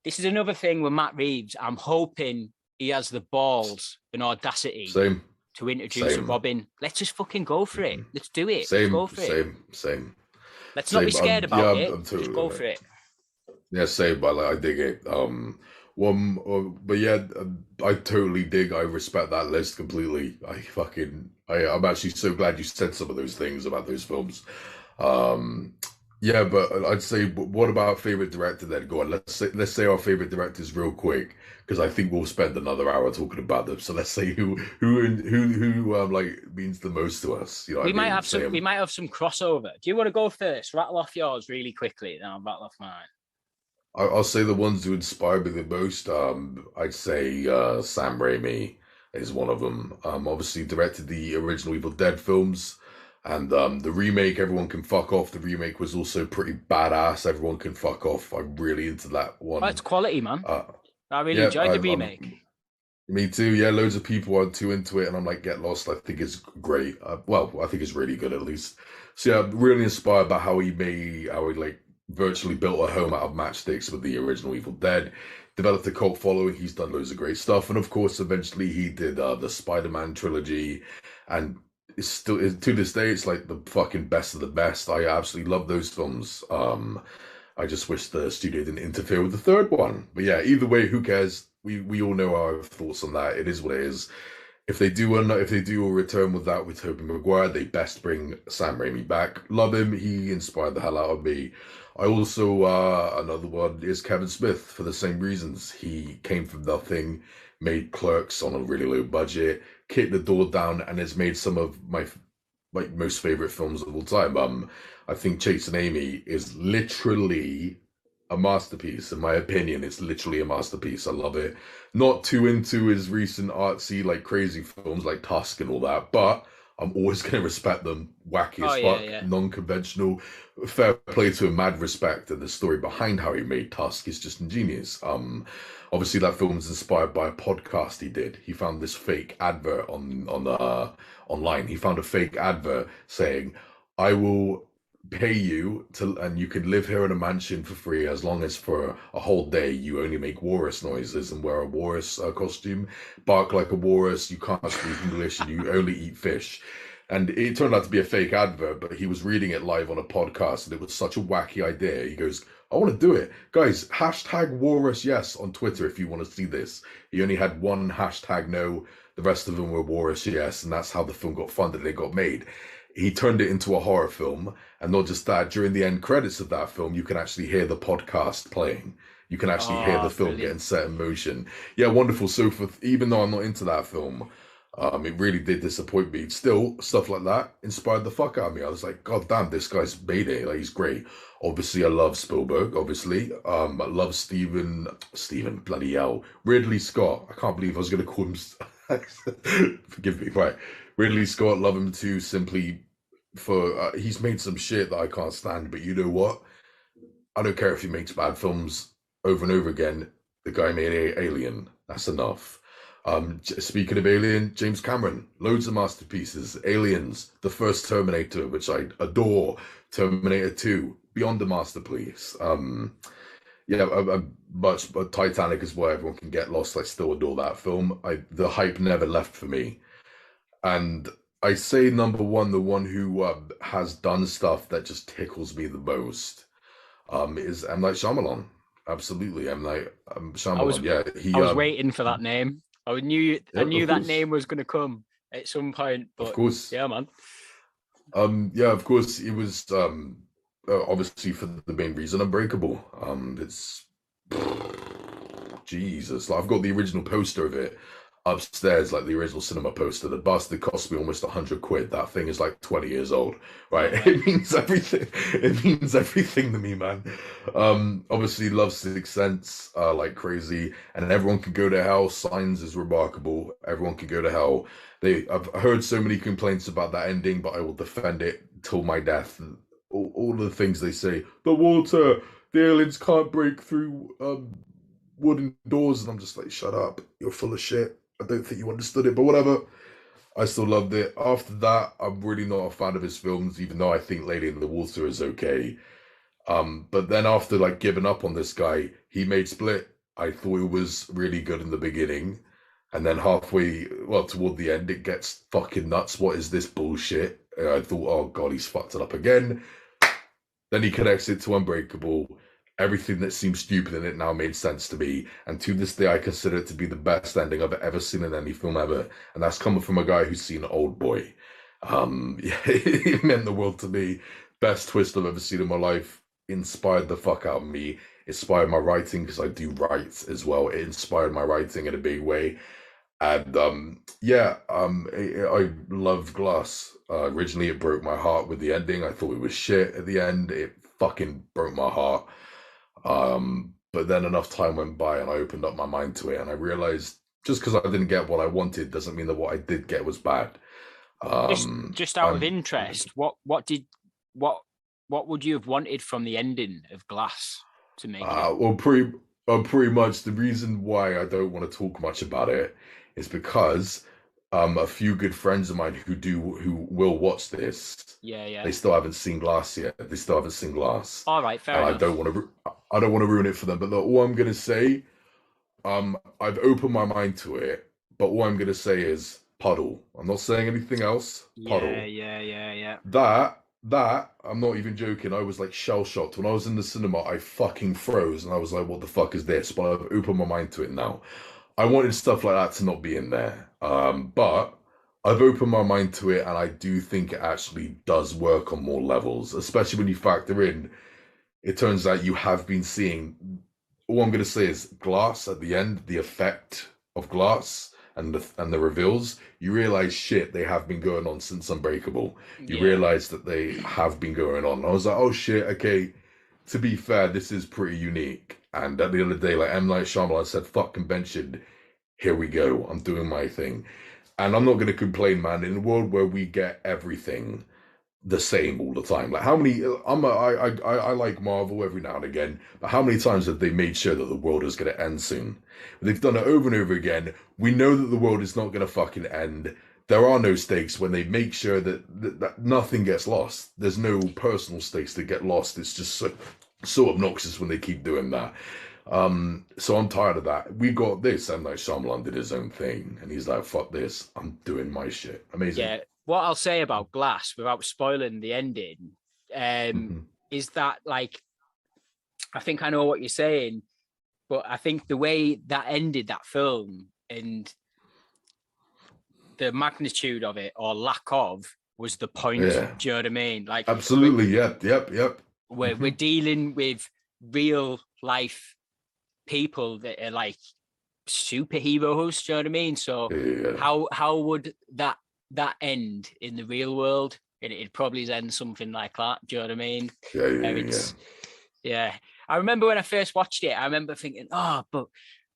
Speaker 1: this is another thing with Matt Reeves. I'm hoping he has the balls and audacity to introduce Robin. Let's just fucking go for it. Let's do it. Let's go for it.
Speaker 2: Same.
Speaker 1: Let's not be scared about it. Just go for it.
Speaker 2: Yeah, same, but I dig it. But yeah, I totally dig. I respect that list completely. I'm actually so glad you said some of those things about those films. Yeah, but I'd say, what about favorite director then? Go on, let's say our favorite directors real quick, because I think we'll spend another hour talking about them. So let's say who like means the most to us. You know, we might have
Speaker 1: some crossover. Do you want to go first? Rattle off yours really quickly, then I'll rattle off mine.
Speaker 2: I'll say the ones who inspired me the most. I'd say Sam Raimi is one of them. Obviously directed the original Evil Dead films. And the remake, everyone can fuck off. The remake was also pretty badass. Everyone can fuck off. I'm really into that one.
Speaker 1: Oh, it's quality, man. I really enjoyed the remake.
Speaker 2: Me too. Yeah, loads of people are too into it, and I'm like, get lost. I think it's great. Well, I think it's really good at least. So yeah, I'm really inspired by how he like virtually built a home out of matchsticks with the original Evil Dead. Developed a cult following. He's done loads of great stuff, and of course, eventually he did the Spider-Man trilogy, and it's still to this day it's like the fucking best of the best. I absolutely love those films. I just wish the studio didn't interfere with the third one. But yeah, either way, who cares? We all know our thoughts on that. It is what it is. If they do a return with that with Tobey Maguire, they best bring Sam Raimi back. Love him. He inspired the hell out of me. I also another one is Kevin Smith for the same reasons. He came from nothing, made Clerks on a really low budget, kicked the door down, and has made some of my most favorite films of all time. I think Chasing Amy is literally a masterpiece. In my opinion, it's literally a masterpiece. I love it. Not too into his recent artsy, like crazy films like Tusk and all that, but I'm always going to respect them. Wacky as
Speaker 1: yeah,
Speaker 2: fuck,
Speaker 1: yeah.
Speaker 2: non-conventional. Fair play to him, mad respect, and the story behind how he made Tusk is just ingenious. Obviously that film is inspired by a podcast he did. He found this fake advert on online. He found a fake advert saying, "I will pay you to, and you can live here in a mansion for free as long as for a whole day you only make walrus noises and wear a walrus costume, bark like a walrus, you can't speak English, and you only eat fish." And it turned out to be a fake advert, but he was reading it live on a podcast, and it was such a wacky idea. He goes, "I want to do it. Guys, hashtag walrus yes on Twitter if you want to see this." He only had one hashtag no, the rest of them were walrus yes, and that's how the film got funded, it got made. He turned it into a horror film, and not just that, during the end credits of that film, you can actually hear the podcast playing. You can actually hear the film getting set in motion. Yeah, wonderful. So for even though I'm not into that film, it really did disappoint me. Still, stuff like that inspired the fuck out of me. I was like, God damn, this guy's made it. Like, he's great. Obviously, I love Spielberg. Obviously, I love Steven bloody hell, Ridley Scott. I can't believe I was going to call him. Forgive me, right? Ridley Scott, love him too. Simply for he's made some shit that I can't stand. But you know what? I don't care if he makes bad films over and over again. The guy made Alien. That's enough. Speaking of Alien, James Cameron, loads of masterpieces. Aliens, the first Terminator, which I adore. Terminator 2, beyond a masterpiece. But Titanic is where everyone can get lost. I still adore that film. The hype never left for me. And I say number one, the one who has done stuff that just tickles me the most, is M. Night Shyamalan. Absolutely, M. Night Shyamalan.
Speaker 1: I was waiting for that name. I knew that name was going to come at some point. But of course, yeah, man.
Speaker 2: Of course, it was obviously for the main reason, Unbreakable. It's Jesus. Like, I've got the original poster of it upstairs, like the original cinema poster. The bastard cost me almost £100. That thing is like 20 years old, right? It means everything. It means everything to me, man. Obviously love Sixth Sense like crazy, and Everyone Can Go to Hell. Signs is remarkable. Everyone Can Go to Hell. I've heard so many complaints about that ending, but I will defend it till my death. All the things they say, the water, the aliens can't break through wooden doors, and I'm just like, shut up, you're full of shit. I don't think you understood it, but whatever. I still loved it. After that, I'm really not a fan of his films, even though I think Lady in the Water is okay. But then after like giving up on this guy, he made Split. I thought it was really good in the beginning, and then halfway, well, toward the end, it gets fucking nuts. What is this bullshit? And I thought, oh god, he's fucked it up again. Then he connects it to Unbreakable. Everything that seemed stupid in it now made sense to me, and to this day I consider it to be the best ending I've ever seen in any film ever, and that's coming from a guy who's seen Old Boy. It meant the world to me. Best twist I've ever seen in my life. Inspired the fuck out of me. Inspired my writing, because I do write as well. It inspired my writing in a big way. And I loved Glass. Originally it broke my heart with the ending. I thought it was shit at the end. It fucking broke my heart. But then enough time went by and I opened up my mind to it, and I realized just because I didn't get what I wanted doesn't mean that what I did get was bad.
Speaker 1: Just out of interest, what would you have wanted from the ending of Glass to make it?
Speaker 2: Well, pretty much the reason why I don't want to talk much about it is because a few good friends of mine who will watch this, they still haven't seen Glass yet. They still haven't seen Glass.
Speaker 1: All right, fair enough.
Speaker 2: I don't want to ruin it for them. But all I'm gonna say, I've opened my mind to it. But all I'm gonna say is puddle. I'm not saying anything else. Puddle.
Speaker 1: Yeah.
Speaker 2: That I'm not even joking. I was like shell shocked when I was in the cinema. I fucking froze, and I was like, "What the fuck is this?" But I've opened my mind to it now. I wanted stuff like that to not be in there, but I've opened my mind to it, and I do think it actually does work on more levels, especially when you factor in. It turns out you have been seeing. All I'm going to say is Glass at the end, the effect of Glass and the reveals. You realize shit, they have been going on since Unbreakable. You realize that they have been going on. I was like, oh shit, okay. To be fair, this is pretty unique. And at the end of the day, like M. Night Shyamalan said, fuck convention. Here we go. I'm doing my thing. And I'm not going to complain, man. In a world where we get everything the same all the time, like how many? I like Marvel every now and again, but how many times have they made sure that the world is going to end soon? They've done it over and over again. We know that the world is not going to fucking end. There are no stakes when they make sure that nothing gets lost. There's no personal stakes that get lost. It's just so obnoxious when they keep doing that. So I'm tired of that. We got this, and like Shyamalan did his own thing, and he's like, "Fuck this, I'm doing my shit." Amazing.
Speaker 1: Yeah. What I'll say about Glass, without spoiling the ending, is that like, I think I know what you're saying, but I think the way that ended that film and the magnitude of it or lack of was the point.
Speaker 2: Yeah.
Speaker 1: Do you know what I mean? Like,
Speaker 2: absolutely. Yep.
Speaker 1: We're dealing with real life people that are like superheroes. Do you know what I mean? So how would that end in the real world? It'd probably end something like that. Do you know what I mean? Yeah. I remember when I first watched it, I remember thinking, oh, but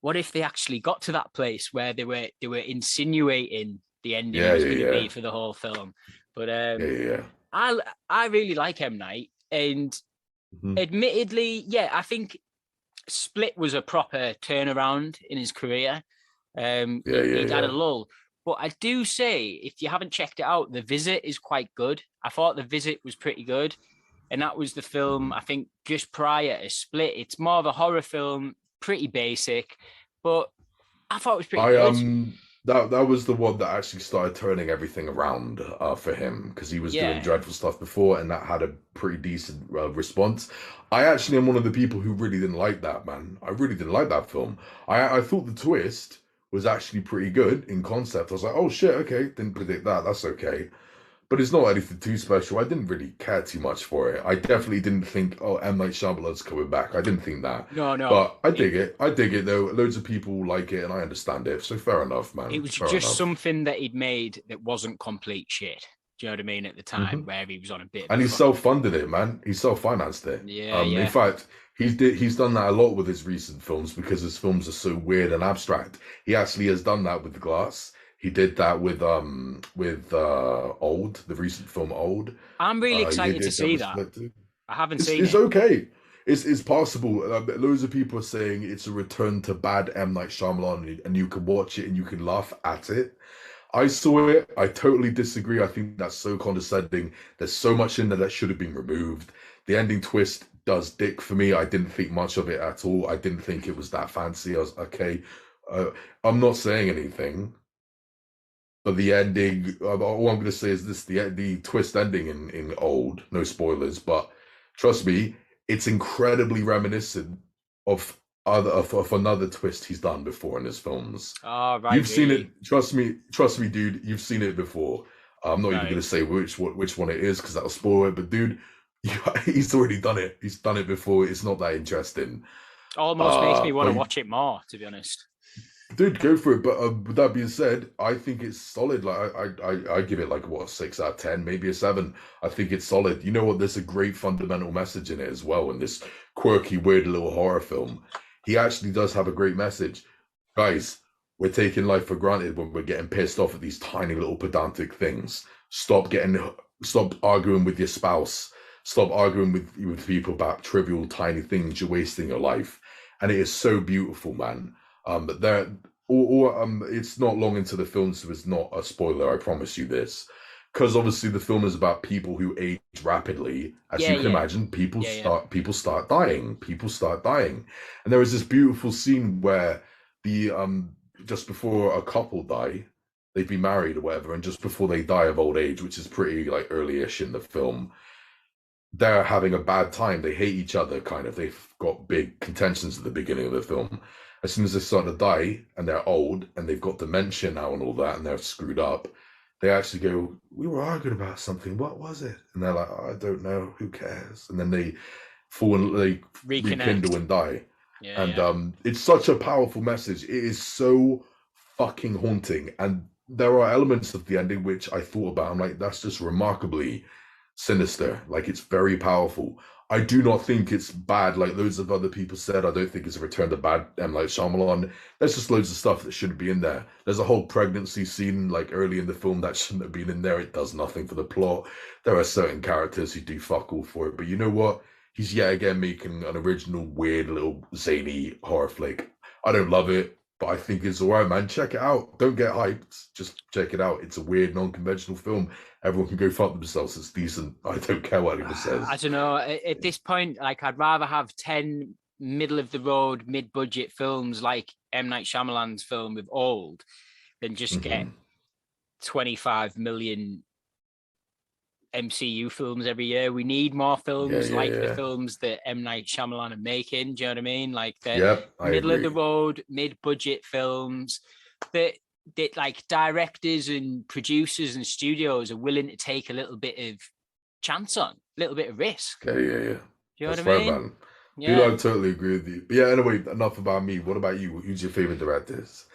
Speaker 1: what if they actually got to that place where they were insinuating the ending was going to be for the whole film? But I really like M. Night, and admittedly, I think Split was a proper turnaround in his career. He had a lull. But I do say, if you haven't checked it out, The Visit is quite good. I thought The Visit was pretty good. And that was the film, I think, just prior to Split. It's more of a horror film, pretty basic, but I thought it was pretty good.
Speaker 2: That was the one that actually started turning everything around for him, because he was doing dreadful stuff before, and that had a pretty decent response. I actually am one of the people who really didn't like that, man. I really didn't like that film. I thought the twist was actually pretty good in concept. I was like, oh shit, okay, didn't predict that. That's okay. But it's not anything too special. I didn't really care too much for it. I definitely didn't think, oh, M. Night Shyamalan's coming back. I didn't think that.
Speaker 1: No.
Speaker 2: But I dig it. I dig it, though. Loads of people like it, and I understand it. So fair enough, man.
Speaker 1: It was just something that he'd made that wasn't complete shit. Do you know what I mean? At the time, where he was on a bit.
Speaker 2: And he self-funded it, man. He self-financed it.
Speaker 1: Yeah.
Speaker 2: In fact, he's done that a lot with his recent films, because his films are so weird and abstract. He actually has done that with Glass. He did that with Old, the recent film Old.
Speaker 1: I'm really excited to see that. I haven't seen it.
Speaker 2: It's okay. It's possible. Loads of people are saying it's a return to bad M. Night Shyamalan, and you can watch it and you can laugh at it. I saw it. I totally disagree. I think that's so condescending. There's so much in there that should have been removed. The ending twist does dick for me. I didn't think much of it at all. I didn't think it was that fancy. I was okay. I'm not saying anything. But the ending, all I'm going to say is this: the twist ending in Old, no spoilers, but trust me, it's incredibly reminiscent of another twist he's done before in his films.
Speaker 1: Oh, right.
Speaker 2: You've seen it. Trust me, dude. You've seen it before. I'm not even going to say which one it is, because that'll spoil it. But dude, he's already done it. He's done it before. It's not that interesting.
Speaker 1: Almost makes me want to watch it more, to be honest.
Speaker 2: Dude, go for it. But with that being said, I think it's solid. Like I give it like a 6 out of 10, maybe a 7. I think it's solid. You know what? There's a great fundamental message in it as well. In this quirky, weird little horror film, he actually does have a great message. Guys, we're taking life for granted when we're getting pissed off at these tiny little pedantic things. Stop arguing with your spouse. Stop arguing with people about trivial, tiny things. You're wasting your life, and it is so beautiful, man. But it's not long into the film, so it's not a spoiler. I promise you this, because obviously the film is about people who age rapidly, as you can imagine. People start dying. People start dying, and there is this beautiful scene where just before a couple die, they've been married or whatever, and just before they die of old age, which is pretty like early-ish in the film, they're having a bad time. They hate each other, kind of. They've got big contentions at the beginning of the film. As soon as they start to die and they're old and they've got dementia now and all that, and they're screwed up, they actually go, we were arguing about something. What was it? And they're like, oh, I don't know. Who cares? And then they rekindle and die. It's such a powerful message. It is so fucking haunting. And there are elements of the ending which I thought about. I'm like, that's just remarkably sinister. Like, it's very powerful. I do not think it's bad, like loads of other people said. I don't think it's a return to bad M. Like Shyamalan. There's just loads of stuff that shouldn't be in there. There's a whole pregnancy scene like early in the film that shouldn't have been in there. It does nothing for the plot. There are certain characters who do fuck all for it. But you know what? He's yet again making an original, weird, little zany horror flick. I don't love it, but I think it's all right, man. Check it out. Don't get hyped. Just check it out. It's a weird, non-conventional film. Everyone can go fuck themselves. It's decent. I don't care what anyone says.
Speaker 1: I don't know. At this point, like, I'd rather have 10 middle-of-the-road, mid-budget films like M. Night Shyamalan's film with Old than just get 25 million MCU films every year. We need more films the films that M. Night Shyamalan are making. Do you know what I mean? Like, the middle-of-the-road, mid-budget films that like directors and producers and studios are willing to take a little bit of chance on, a little bit of risk.
Speaker 2: Yeah.
Speaker 1: Do you know
Speaker 2: That's
Speaker 1: what I mean?
Speaker 2: Man. Yeah, I totally agree with you. But yeah, anyway, enough about me. What about you? Who's your favorite directors?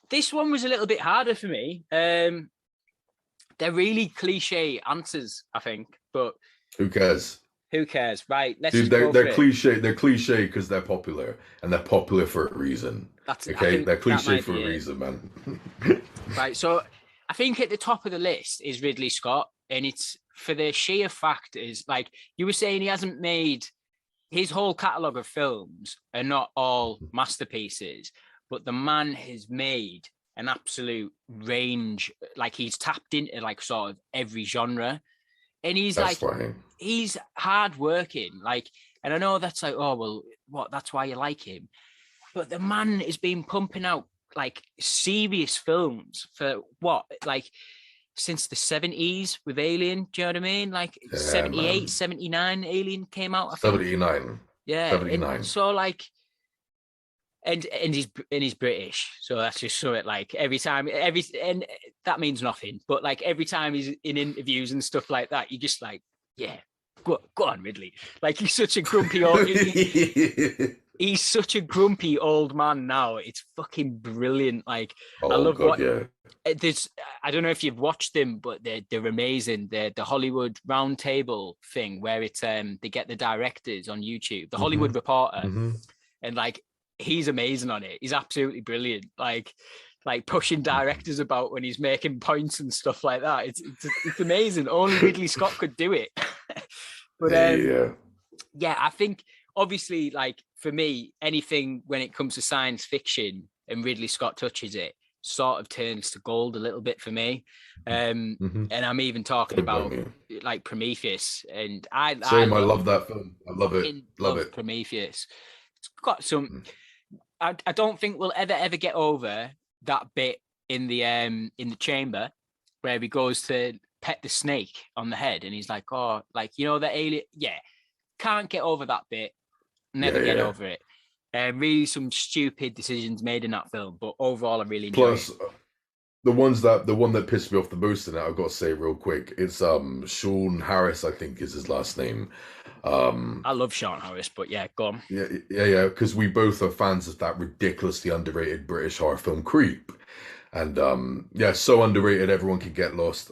Speaker 1: This one was a little bit harder for me. They're really cliche answers, I think, but
Speaker 2: who cares?
Speaker 1: Who cares? Right, let's
Speaker 2: Dude,
Speaker 1: just
Speaker 2: they're cliche. They're cliche because they're popular, and they're popular for a reason.
Speaker 1: That's
Speaker 2: okay. They're cliche for a reason, man.
Speaker 1: Right. So I think at the top of the list is Ridley Scott, and it's for the sheer fact is, like you were saying, he hasn't made his whole catalogue of films are not all masterpieces, but the man has made an absolute range. Like, he's tapped into like sort of every genre. And he's he's hardworking, like, and I know that's like, oh, well, what? That's why you like him. But the man has been pumping out like serious films for what, like, since the 70s with Alien. Do you know what I mean? Like 78, man. 79, Alien came out. I think.
Speaker 2: 79.
Speaker 1: Yeah.
Speaker 2: 79.
Speaker 1: And so like, and he's British, so that's just so it like and that means nothing. But like every time he's in interviews and stuff like that, you just like, yeah, go on, Ridley. Like, he's such a grumpy old he's such a grumpy old man now. It's fucking brilliant. Like, I love there's. I don't know if you've watched them, but they're amazing. They're the Hollywood Roundtable thing where it's they get the directors on YouTube, the Hollywood Reporter, and like, he's amazing on it. He's absolutely brilliant. Like pushing directors about when he's making points and stuff like that. It's amazing. Only Ridley Scott could do it. But yeah, I think obviously, like, for me, anything when it comes to science fiction and Ridley Scott touches it sort of turns to gold a little bit for me. And I'm even talking about like Prometheus, and I
Speaker 2: love that film. I love it. Love it.
Speaker 1: Prometheus. It's got some. I don't think we'll ever get over that bit in the chamber where he goes to pet the snake on the head, and he's like, oh, like, you know, the alien. Yeah, can't get over that bit. Never get over it. Really, some stupid decisions made in that film, but overall, I really enjoy it.
Speaker 2: The one that pissed me off the most in it, I've got to say real quick, it's Sean Harris, I think is his last name.
Speaker 1: I love Sean Harris, but yeah, go on.
Speaker 2: Yeah, because we both are fans of that ridiculously underrated British horror film Creep, and so underrated everyone can get lost.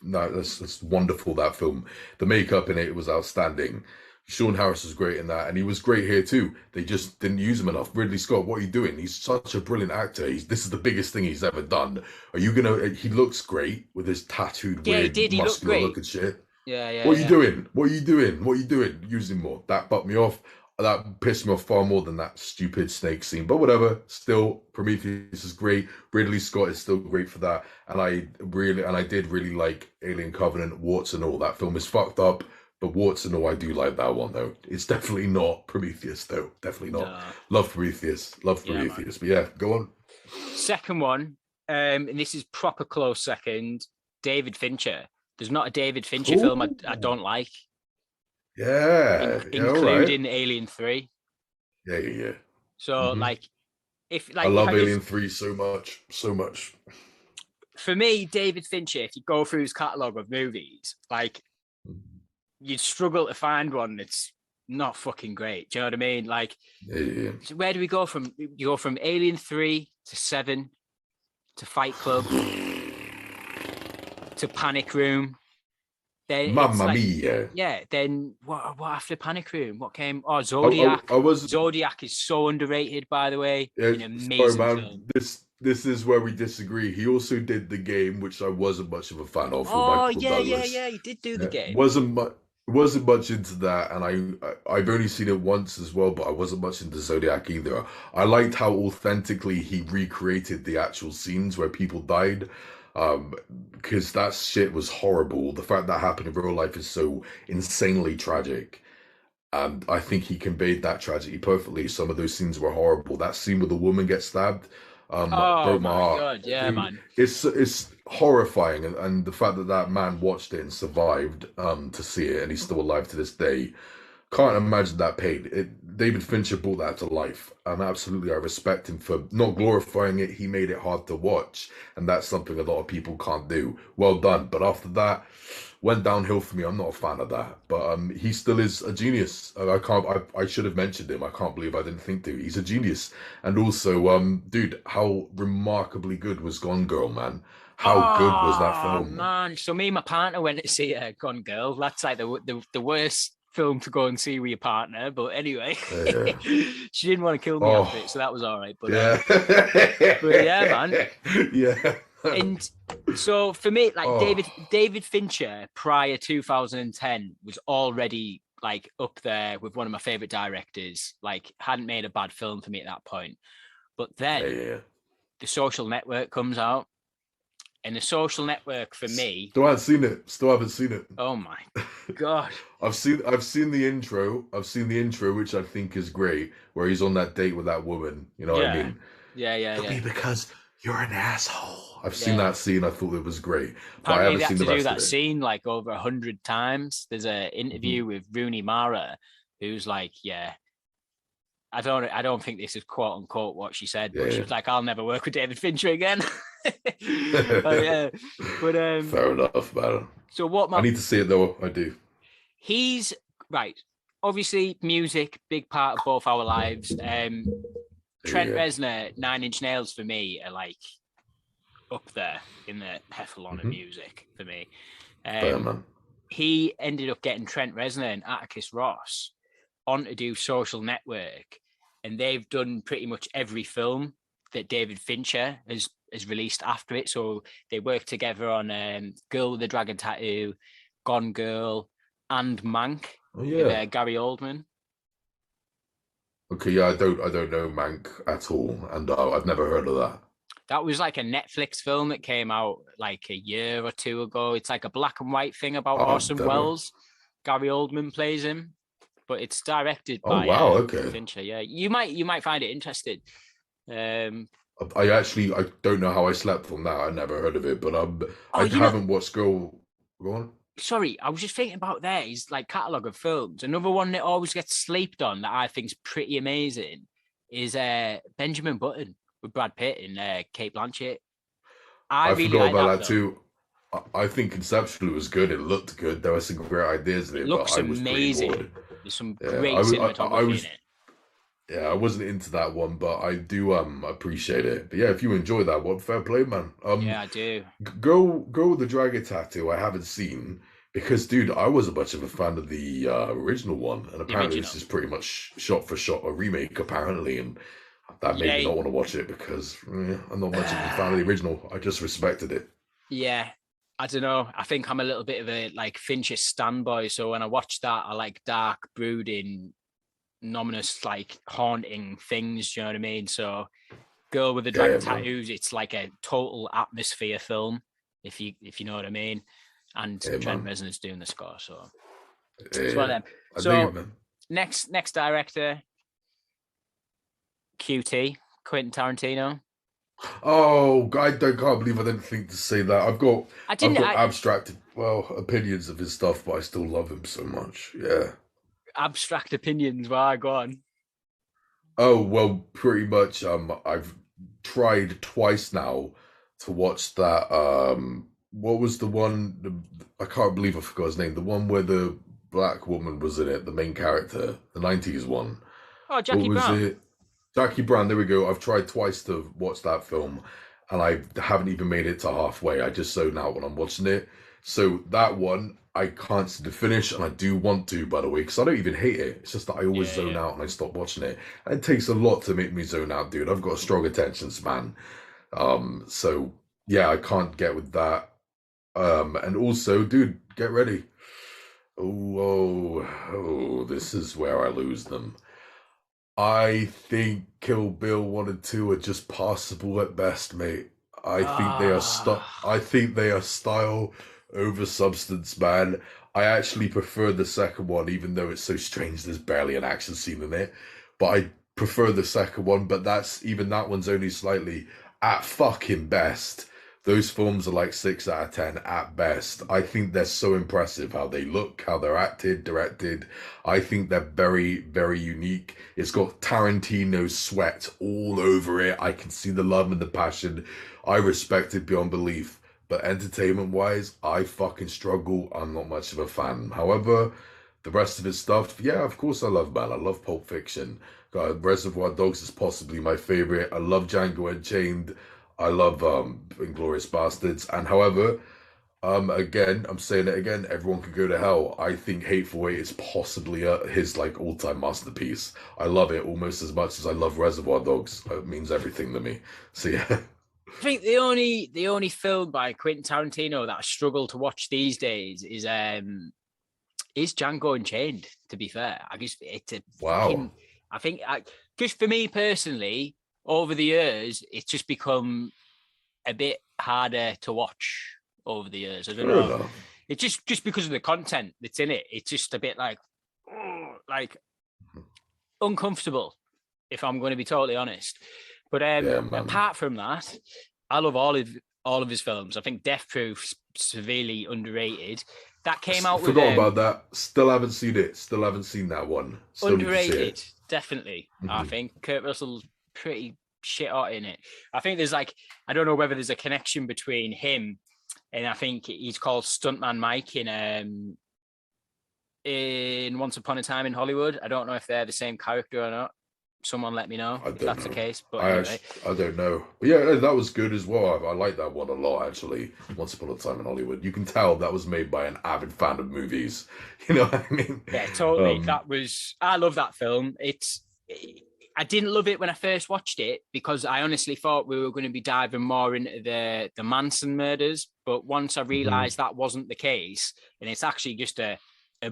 Speaker 2: No, that's wonderful, that film. The makeup in it was outstanding. Sean Harris was great in that, and he was great here too. They just didn't use him enough. Ridley Scott, what are you doing? He's such a brilliant actor. This is the biggest thing he's ever done. Are you gonna? He looks great with his tattooed, weird, muscular look and shit.
Speaker 1: Yeah.
Speaker 2: What are you doing? What are you doing? Use him more. That butt me off. That pissed me off far more than that stupid snake scene. But whatever. Still, Prometheus is great. Ridley Scott is still great for that. And I did really like Alien Covenant, warts and all. That film is fucked up. But warts and all, I do like that one, though. It's definitely not Prometheus, though. Definitely not. No. Love Prometheus. But yeah, go on.
Speaker 1: Second one, and this is proper close second, David Fincher. There's not a David Fincher film I don't like.
Speaker 2: Yeah.
Speaker 1: Including Alien 3.
Speaker 2: Yeah.
Speaker 1: So, I
Speaker 2: love Alien 3 so much.
Speaker 1: For me, David Fincher, if you go through his catalogue of movies, like, you'd struggle to find one that's not fucking great. Do you know what I mean? Like, so where do we go from? You go from Alien 3 to 7 to Fight Club to Panic Room Then it's
Speaker 2: Mamma
Speaker 1: like,
Speaker 2: mia.
Speaker 1: yeah. Then what after Panic Room? What came? Oh,
Speaker 2: I,
Speaker 1: Zodiac.
Speaker 2: I was
Speaker 1: Zodiac is so underrated, by the way.
Speaker 2: Yeah,
Speaker 1: An
Speaker 2: sorry,
Speaker 1: amazing
Speaker 2: man.
Speaker 1: film.
Speaker 2: This is where we disagree. He also did The Game, which I wasn't much of a fan of, with
Speaker 1: Oh,
Speaker 2: Michael
Speaker 1: yeah, yeah,
Speaker 2: Douglas.
Speaker 1: yeah. He did do the
Speaker 2: Yeah,
Speaker 1: game.
Speaker 2: wasn't much into that, and I've only seen it once as well, but I wasn't much into Zodiac either. I liked how authentically he recreated the actual scenes where people died, um, because that shit was horrible. The fact that happened in real life is so insanely tragic. And I think he conveyed that tragedy perfectly. Some of those scenes were horrible. That scene where the woman gets stabbed,
Speaker 1: Oh
Speaker 2: broke my
Speaker 1: my
Speaker 2: heart.
Speaker 1: God, yeah,
Speaker 2: Dude,
Speaker 1: man.
Speaker 2: it's horrifying, and the fact that that man watched it and survived to see it, and he's still alive to this day. Can't imagine that pain. David Fincher brought that to life, and absolutely I respect him for not glorifying it. He made it hard to watch, and that's something a lot of people can't do. Well done. But after that, went downhill for me. I'm not a fan of that, but he still is a genius. I can't. I should have mentioned him. I can't believe I didn't think to. He's a genius, and also, dude, how remarkably good was Gone Girl, man? How good was that
Speaker 1: Oh
Speaker 2: film?
Speaker 1: man. So me and my partner went to see Gone Girl. That's like the worst film to go and see with your partner. But anyway,
Speaker 2: Yeah.
Speaker 1: she didn't want to kill me after it, so
Speaker 2: Oh,
Speaker 1: that was all right.
Speaker 2: yeah.
Speaker 1: But yeah, man.
Speaker 2: Yeah.
Speaker 1: And so for me, like
Speaker 2: Oh,
Speaker 1: David Fincher prior 2010 was already like up there with one of my favorite directors. Like hadn't made a bad film for me at that point. But
Speaker 2: yeah,
Speaker 1: then
Speaker 2: yeah.
Speaker 1: The Social Network comes out, and The Social Network for me,
Speaker 2: Still haven't seen it. Still haven't seen it.
Speaker 1: oh my God.
Speaker 2: I've seen the intro. I've seen the intro, which I think is great, where he's on that date with that woman. You know what I
Speaker 1: Yeah.
Speaker 2: mean?
Speaker 1: Yeah, yeah,
Speaker 2: It'll be
Speaker 1: yeah.
Speaker 2: because you're an asshole. I've seen
Speaker 1: Yeah.
Speaker 2: that scene. I thought it was great, but I
Speaker 1: Apparently
Speaker 2: haven't
Speaker 1: they had
Speaker 2: seen the
Speaker 1: to do
Speaker 2: rest of
Speaker 1: that
Speaker 2: it.
Speaker 1: scene like over 100 times. There's an
Speaker 2: Hmm.
Speaker 1: interview with Rooney Mara, who's like, yeah, I don't think this is quote unquote what she said, but she
Speaker 2: Yeah.
Speaker 1: was like, I'll never work with David Fincher again. Oh,
Speaker 2: Yeah.
Speaker 1: yeah. But
Speaker 2: Fair enough, man.
Speaker 1: so what
Speaker 2: I
Speaker 1: my
Speaker 2: need to see it though. I do.
Speaker 1: he's right. Obviously, music, big part of both our lives. Trent
Speaker 2: Yeah.
Speaker 1: Reznor, Nine Inch Nails for me are like up there in the Heffalon of
Speaker 2: Hmm.
Speaker 1: music for me.
Speaker 2: Fair, man.
Speaker 1: He ended up getting Trent Reznor and Atticus Ross on to do Social Network, and they've done pretty much every film that David Fincher has released after it. So they worked together on Girl with the Dragon Tattoo, Gone Girl, and Mank
Speaker 2: Oh
Speaker 1: with
Speaker 2: yeah.
Speaker 1: Gary Oldman.
Speaker 2: Okay. Yeah. I don't know Mank at all, and I've never heard of that.
Speaker 1: That was like a Netflix film that came out like a year or two ago. It's like a black and white thing about
Speaker 2: Oh,
Speaker 1: Orson
Speaker 2: never.
Speaker 1: Welles. Gary Oldman plays him, but it's directed
Speaker 2: Oh
Speaker 1: by
Speaker 2: wow. Okay.
Speaker 1: Fincher. Yeah, you might find it interesting. Um,
Speaker 2: I don't know how I slept on that. I never heard of it, but
Speaker 1: oh,
Speaker 2: I haven't watched Girl. Go on.
Speaker 1: sorry, I was just thinking about there. His like catalog of films. Another one that always gets slept on that I think's pretty amazing is Benjamin Button with Brad Pitt and Kate Blanchett. I
Speaker 2: I
Speaker 1: really
Speaker 2: forgot
Speaker 1: like
Speaker 2: about
Speaker 1: that
Speaker 2: that
Speaker 1: film.
Speaker 2: too. I think conceptually it was good. It looked good. There were some great ideas in
Speaker 1: It
Speaker 2: it, but
Speaker 1: looks
Speaker 2: I was pretty
Speaker 1: amazing.
Speaker 2: bored.
Speaker 1: There's some
Speaker 2: Yeah,
Speaker 1: great
Speaker 2: I
Speaker 1: cinematography in
Speaker 2: was.
Speaker 1: it.
Speaker 2: Yeah, I wasn't into that one, but I do appreciate it. But yeah, if you enjoy that one, fair play, man.
Speaker 1: Yeah, I do.
Speaker 2: Go with the Dragon Tattoo. I haven't seen because, dude, I wasn't much of a fan of the original one, and
Speaker 1: The
Speaker 2: apparently
Speaker 1: original.
Speaker 2: this is pretty much shot for shot a remake, apparently, and that made me
Speaker 1: Yeah,
Speaker 2: not want to watch it because I'm not much of a fan of the original. I just respected it.
Speaker 1: yeah. I don't know. I think I'm a little bit of a like Fincher standboy. So when I watch that, I like dark, brooding, ominous, like haunting things. You know what I mean? So Girl with the
Speaker 2: Yeah,
Speaker 1: Dragon
Speaker 2: man.
Speaker 1: Tattoos, it's like a total atmosphere film, if you know what I mean. And
Speaker 2: Yeah,
Speaker 1: Trent
Speaker 2: man.
Speaker 1: Reznor's doing the score, so it's one of
Speaker 2: Yeah,
Speaker 1: them.
Speaker 2: I dig it,
Speaker 1: So
Speaker 2: man.
Speaker 1: next director, QT, Quentin Tarantino.
Speaker 2: Oh, can't believe I didn't think to say that.
Speaker 1: I
Speaker 2: I've
Speaker 1: didn't.
Speaker 2: got abstract, well, opinions of his stuff, but I still love him so much. Yeah.
Speaker 1: Abstract opinions. Why go on?
Speaker 2: Oh, well, pretty much. I've tried twice now to watch that. What was the one? I can't believe I forgot his name. The one where the black woman was in it, the main character, the '90s one.
Speaker 1: Oh,
Speaker 2: What
Speaker 1: Jackie
Speaker 2: was
Speaker 1: Brown.
Speaker 2: it? Jackie Brown, there we go. I've tried twice to watch that film and I haven't even made it to halfway. I just zone out when I'm watching it. So that one, I can't see the finish, and I do want to, by the way, because I don't even hate it. It's just that I always
Speaker 1: Yeah,
Speaker 2: zone
Speaker 1: yeah.
Speaker 2: out and I stop watching it. And it takes a lot to make me zone out, dude. I've got a strong attention span. So yeah, I can't get with that. And also, dude, get ready. Oh, this is where I lose them. I think Kill Bill 1 and 2 are just passable at best, mate. I
Speaker 1: Ah,
Speaker 2: think they are style over substance, man. I actually prefer the second one, even though it's so strange there's barely an action scene in it. But I prefer the second one, but even that one's only slightly at fucking best. Those films are like 6 out of 10 at best. I think they're so impressive how they look, how they're acted, directed. I think they're very, very unique. It's got Tarantino's sweat all over it. I can see the love and the passion. I respect it beyond belief. But entertainment wise, I fucking struggle. I'm not much of a fan. However, the rest of his stuff, yeah, of course I love, man. I love Pulp Fiction. Reservoir Dogs is possibly my favorite. I love Django Unchained. I love Inglourious Bastards. And however, again, I'm saying it again, everyone could go to hell. I think Hateful Eight is possibly his like all-time masterpiece. I love it almost as much as I love Reservoir Dogs. It means everything to me. So yeah.
Speaker 1: I think the only film by Quentin Tarantino that I struggle to watch these days is Django Unchained. To be fair, I guess it's a
Speaker 2: Wow.
Speaker 1: fucking. I think just for me personally, over the years, it's just become a bit harder to watch over the years. I don't
Speaker 2: Fair
Speaker 1: know.
Speaker 2: enough.
Speaker 1: It's just because of the content that's in it. It's just a bit like uncomfortable, if I'm going to be totally honest. But
Speaker 2: Yeah, man.
Speaker 1: apart from that, I love all of his films. I think Death Proof's severely underrated. That came out with
Speaker 2: Forgot about that. Still haven't seen it. Still haven't seen that one. Still need to see
Speaker 1: underrated,
Speaker 2: it.
Speaker 1: definitely. I
Speaker 2: Mhm.
Speaker 1: think Kurt Russell's pretty shit hot in it. I think there's like I don't know whether there's a connection between him and I think he's called Stuntman Mike in Once Upon a Time in Hollywood. I don't know if they're the same character or not. Someone let me know
Speaker 2: I
Speaker 1: if
Speaker 2: don't
Speaker 1: that's the
Speaker 2: know.
Speaker 1: case. But anyway,
Speaker 2: I don't know. But yeah, that was good as well. I like that one a lot, actually. Once Upon a Time in Hollywood. You can tell that was made by an avid fan of movies. You know what I mean?
Speaker 1: yeah, totally.
Speaker 2: Um,
Speaker 1: I love that film. I didn't love it when I first watched it because I honestly thought we were going to be diving more into the Manson murders. But once I
Speaker 2: mhm,
Speaker 1: realized that wasn't the case, and it's actually just a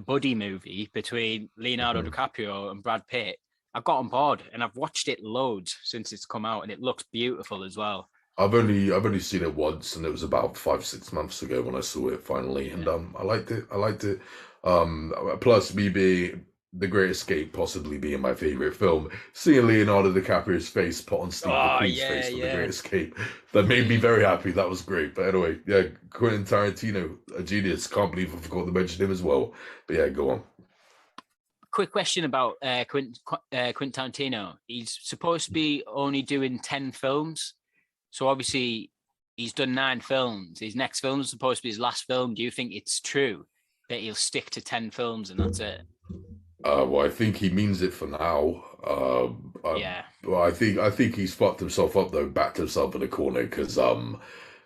Speaker 1: buddy movie between Leonardo
Speaker 2: mhm.
Speaker 1: DiCaprio and Brad Pitt, I got on board and I've watched it loads since it's come out and it looks beautiful as well.
Speaker 2: I've only seen it once, and it was about 5, 6 months ago when I saw it finally, and
Speaker 1: Yeah.
Speaker 2: I liked it. I liked it. Plus, me being The Great Escape possibly being my favorite film, seeing Leonardo DiCaprio's face put on Steve
Speaker 1: Oh
Speaker 2: McQueen's
Speaker 1: yeah,
Speaker 2: face for The
Speaker 1: yeah.
Speaker 2: Great Escape, that made me very happy. That was great. But anyway, yeah, Quentin Tarantino, a genius. Can't believe I forgot to mention him as well. But yeah, go on.
Speaker 1: Quick question about Quentin Tarantino. He's supposed to be only doing 10 films. So obviously he's done 9 films. His next film is supposed to be his last film. Do you think it's true that he'll stick to 10 films and that's it?
Speaker 2: Well, I think he means it for now.
Speaker 1: Yeah.
Speaker 2: Well, I think he's fucked himself up though, backed himself in a corner because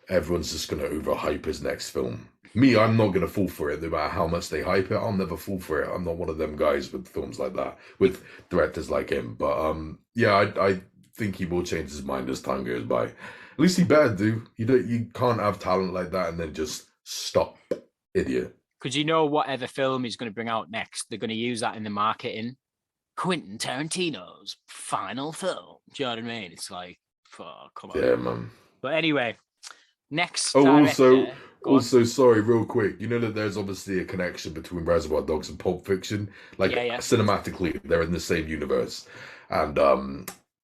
Speaker 2: everyone's just gonna overhype his next film. Me, I'm not gonna fall for it, no matter how much they hype it. I'll never fall for it. I'm not one of them guys with films like that, with directors like him. But yeah, I think he will change his mind as time goes by. At least he better do. You can't have talent like that and then just stop, idiot.
Speaker 1: Because you know whatever film he's going to bring out next, they're going to use that in the marketing. Quentin Tarantino's final film. Do you know what I mean? It's like, oh, come on.
Speaker 2: Yeah, man.
Speaker 1: But anyway, next
Speaker 2: Oh,
Speaker 1: director, go on.
Speaker 2: sorry, real quick. You know that there's obviously a connection between Reservoir Dogs and Pulp Fiction.
Speaker 1: Yeah,
Speaker 2: Like
Speaker 1: yeah.
Speaker 2: cinematically, they're in the same universe. And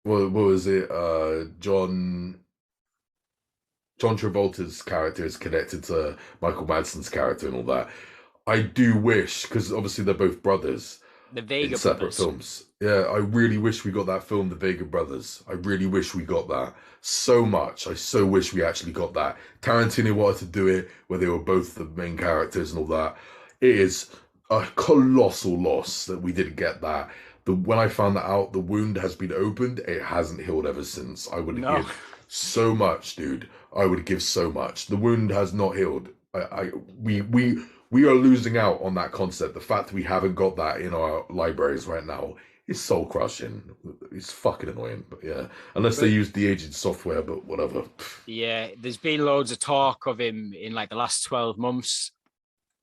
Speaker 2: what was it? John Travolta's character is connected to Michael Madsen's character and all that. I do wish, because obviously they're both brothers
Speaker 1: The
Speaker 2: in
Speaker 1: Vega
Speaker 2: separate
Speaker 1: brothers.
Speaker 2: films. Yeah, I really wish we got that film, The Vega Brothers. I really wish we got that so much. I so wish we actually got that. Tarantino wanted to do it where they were both the main characters and all that. It is a colossal loss that we didn't get that. When I found that out, the wound has been opened. It hasn't healed ever since. I would
Speaker 1: No.
Speaker 2: give so much, dude. I would give so much. The wound has not healed. we are losing out on that concept. The fact that we haven't got that in our libraries right now is soul crushing. It's fucking annoying, but yeah, unless they use de-aging software, but whatever.
Speaker 1: Yeah, there's been loads of talk of him in like the last 12 months.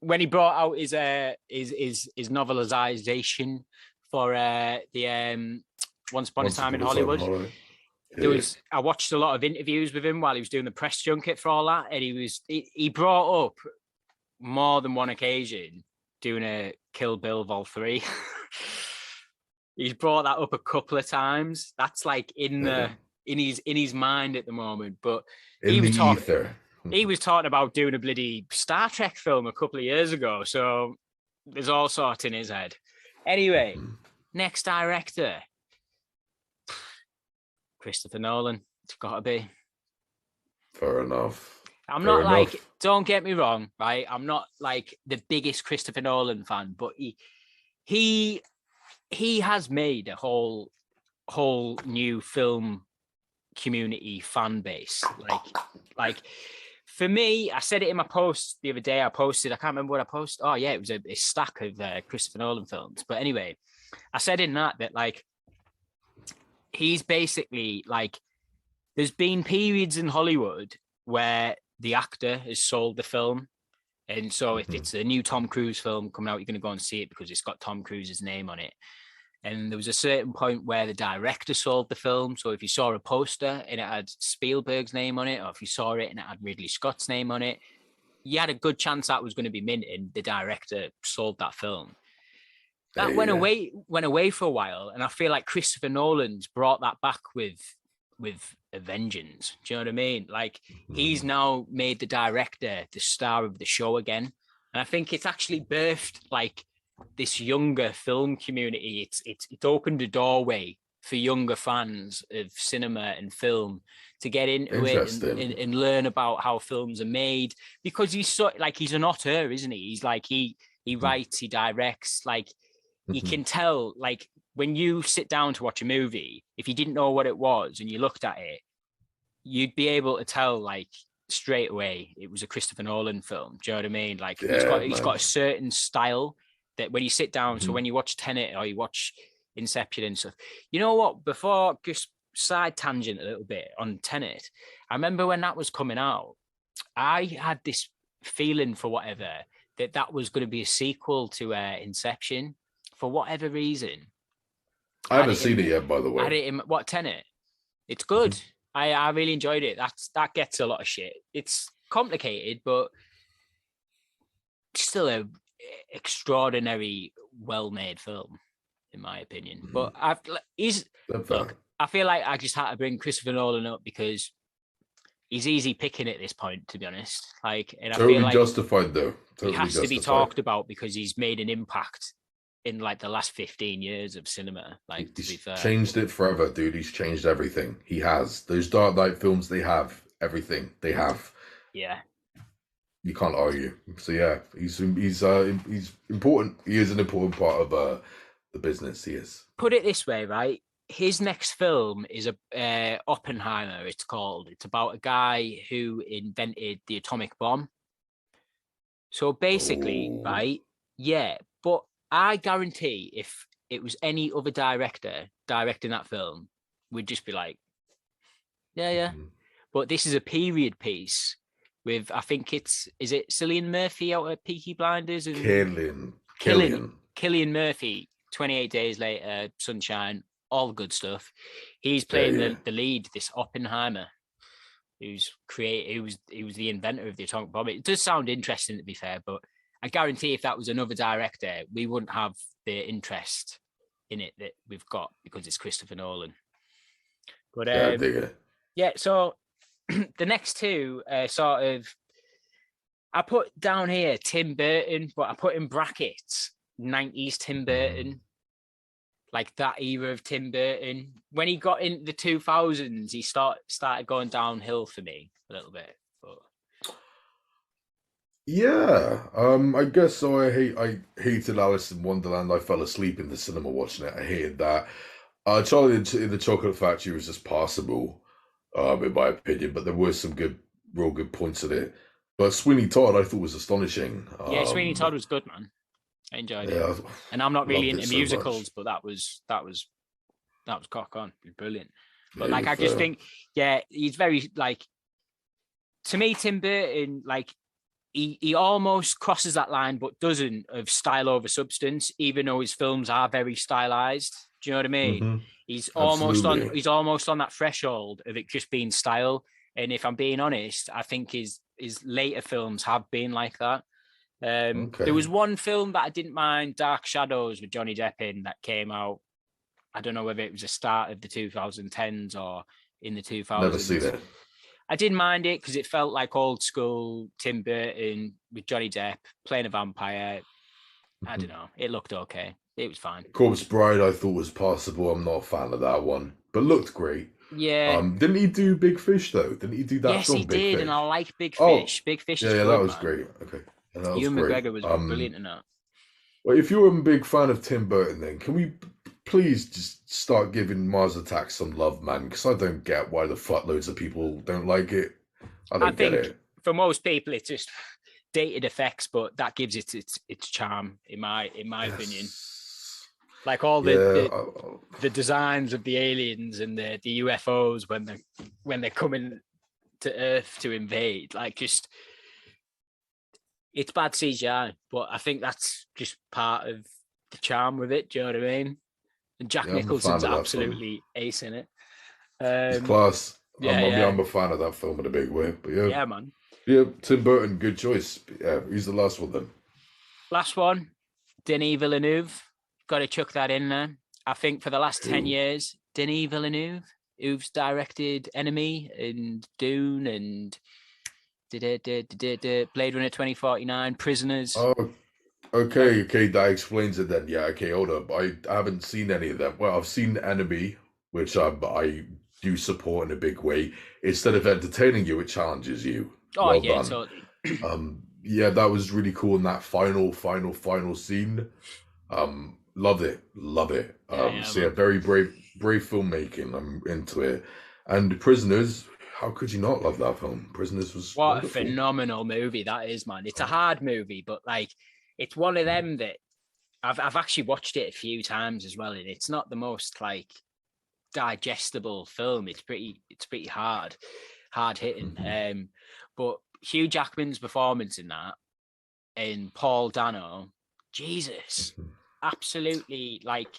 Speaker 1: When he brought out his novelization for the Once Upon a Time in Hollywood. I watched a lot of interviews with him while he was doing the press junket for all that, and he brought up more than one occasion doing a Kill Bill Vol 3. He's brought that up a couple of times. That's like in his mind at the moment. But he was talking about doing a bloody Star Trek film a couple of years ago. So there's all sorts in his head. Anyway, next director, Christopher Nolan. It's got to be.
Speaker 2: Fair enough.
Speaker 1: Don't get me wrong, right? I'm not like the biggest Christopher Nolan fan, but he has made a whole new film community fan base. Like for me, I said it in my post the other day. I can't remember what I posted. Oh yeah, it was a stack of Christopher Nolan films. But anyway, I said in that like he's basically like, there's been periods in Hollywood where the actor has sold the film. And so if it's a new Tom Cruise film coming out, you're going to go and see it because it's got Tom Cruise's name on it. And there was a certain point where the director sold the film. So if you saw a poster and it had Spielberg's name on it, or if you saw it and it had Ridley Scott's name on it, you had a good chance that was going to be minting. The director sold that film. That went away for a while. And I feel like Christopher Nolan's brought that back with a vengeance. Do you know what I mean? Like he's now made the director the star of the show again. And I think it's actually birthed like this younger film community. It's opened a doorway for younger fans of cinema and film to get into it and learn about how films are made, because he's an auteur, isn't he? He's like, he writes, he directs, like you can tell, like when you sit down to watch a movie, if you didn't know what it was and you looked at it, you'd be able to tell like straight away it was a Christopher Nolan film. Do you know what I mean? Like he's got a certain style that when you sit down, so when you watch Tenet or you watch Inception and stuff, you know what, before, just side tangent a little bit on Tenet, I remember when that was coming out, I had this feeling for whatever that was going to be a sequel to Inception for whatever reason.
Speaker 2: I haven't seen it yet, by the way.
Speaker 1: Tenet? It's good. I really enjoyed it. That gets a lot of shit. It's complicated, but still a extraordinary, well-made film, in my opinion. But I feel like I just had to bring Christopher Nolan up because he's easy picking at this point, to be honest. Like, and I feel like
Speaker 2: justified though.
Speaker 1: He has to be talked about because he's made an impact in like the last 15 years of cinema. Like,
Speaker 2: he's changed it forever, dude. He's changed everything. He has. Those Dark Knight films, they have everything. They have.
Speaker 1: Yeah.
Speaker 2: You can't argue. So yeah, he's important. He is an important part of the business. He is.
Speaker 1: Put it this way, right? His next film is Oppenheimer. It's called. It's about a guy who invented the atomic bomb. So basically, right? Yeah, but I guarantee if it was any other director directing that film, we'd just be like, yeah. But this is a period piece with, I think is it Cillian Murphy out at Peaky Blinders? And Killian Murphy, 28 Days Later, Sunshine, all good stuff. He's playing the lead, this Oppenheimer, he was the inventor of the atomic bomb. It does sound interesting, to be fair, but I guarantee if that was another director, we wouldn't have the interest in it that we've got because it's Christopher Nolan. But yeah, so the next two sort of, I put down here Tim Burton, but I put in brackets 90s Tim Burton, like that era of Tim Burton. When he got into the 2000s, he started going downhill for me a little bit. But
Speaker 2: yeah, I guess so. I hated Alice in Wonderland. I fell asleep in the cinema watching it. I hated that. Charlie in the Chocolate Factory was just passable, in my opinion, but there were some real good points in it. But Sweeney Todd, I thought was astonishing.
Speaker 1: Yeah, Sweeney Todd was good, man. I enjoyed it.
Speaker 2: Yeah,
Speaker 1: And I'm not really
Speaker 2: loved it
Speaker 1: into
Speaker 2: so
Speaker 1: musicals,
Speaker 2: much.
Speaker 1: but that was cock on. Brilliant. But
Speaker 2: Yeah,
Speaker 1: like, I just
Speaker 2: fair.
Speaker 1: think, yeah, he's very like, to me, Tim Burton, like, he almost crosses that line, but doesn't, of style over substance, even though his films are very stylized. Do you know what I mean?
Speaker 2: Hmm.
Speaker 1: He's almost on
Speaker 2: Absolutely.
Speaker 1: he's almost on that threshold of it just being style. And if I'm being honest, I think his later films have been like that. There
Speaker 2: Okay.
Speaker 1: was one film that I didn't mind, Dark Shadows, with Johnny Depp in, that came out. I don't know whether it was the start of the 2010s or in the
Speaker 2: Never seen
Speaker 1: 2000s.
Speaker 2: it.
Speaker 1: I didn't mind it because it felt like old school Tim Burton with Johnny Depp playing a vampire. I don't
Speaker 2: Mhm.
Speaker 1: know. It looked okay. It was fine.
Speaker 2: Corpse Bride, I thought was passable. I'm not a fan of that one, but looked great.
Speaker 1: Yeah.
Speaker 2: Didn't he do Big Fish though? Didn't he do that
Speaker 1: Yes, he
Speaker 2: film Big
Speaker 1: did, and I
Speaker 2: Fish?
Speaker 1: like Big
Speaker 2: Oh,
Speaker 1: Fish. Big Fish
Speaker 2: yeah,
Speaker 1: is
Speaker 2: yeah, that
Speaker 1: good,
Speaker 2: was
Speaker 1: man.
Speaker 2: great. Okay, and that was
Speaker 1: Ewan
Speaker 2: great.
Speaker 1: McGregor was brilliant in that.
Speaker 2: Well, if you're a big fan of Tim Burton, then can we please just start giving Mars Attacks some love, man? Because I don't get why the fuck loads of people don't like it. I
Speaker 1: I
Speaker 2: don't get
Speaker 1: think
Speaker 2: it.
Speaker 1: for most people, it's just dated effects, but that gives it its charm, in my opinion.
Speaker 2: Yes.
Speaker 1: Like all the,
Speaker 2: Yeah.
Speaker 1: the the designs of the aliens and the UFOs when they're coming to Earth to invade, like, just, it's bad CGI, but I think that's just part of the charm with it. Do you know what I mean? And Jack
Speaker 2: Yeah, I'm a fan
Speaker 1: Nicholson's
Speaker 2: of that film.
Speaker 1: absolutely ace in it.
Speaker 2: He's
Speaker 1: Um,
Speaker 2: class.
Speaker 1: yeah,
Speaker 2: Yeah,
Speaker 1: yeah,
Speaker 2: I'm a fan of that film in a big way. But yeah,
Speaker 1: yeah, man.
Speaker 2: yeah, Tim Burton, good choice. Yeah, he's the last one then.
Speaker 1: Last one, Denis Villeneuve. Got to chuck that in there. I think for the last 10
Speaker 2: Who?
Speaker 1: years, Denis Villeneuve, who's directed Enemy and Dune and Blade Runner 2049, Prisoners.
Speaker 2: Oh,
Speaker 1: Uh,
Speaker 2: okay, that explains it then. Yeah, okay, hold up. I haven't seen any of them. Well, I've seen Enemy, which I do support in a big way. Instead of entertaining you, it challenges you.
Speaker 1: oh,
Speaker 2: Well
Speaker 1: yeah,
Speaker 2: done.
Speaker 1: totally.
Speaker 2: Yeah, that was really cool in that final scene. Love it, love it.
Speaker 1: Yeah, yeah,
Speaker 2: So yeah,
Speaker 1: man.
Speaker 2: very brave filmmaking. I'm into it. And Prisoners, how could you not love that film? Prisoners was
Speaker 1: What a
Speaker 2: wonderful.
Speaker 1: phenomenal movie that is, man. It's a hard movie, but like, it's one of them that I've actually watched it a few times as well, and it's not the most like digestible film. It's pretty hard hitting.
Speaker 2: Mhm.
Speaker 1: But Hugh Jackman's performance in that, and Paul Dano, Jesus,
Speaker 2: Mhm.
Speaker 1: absolutely, like,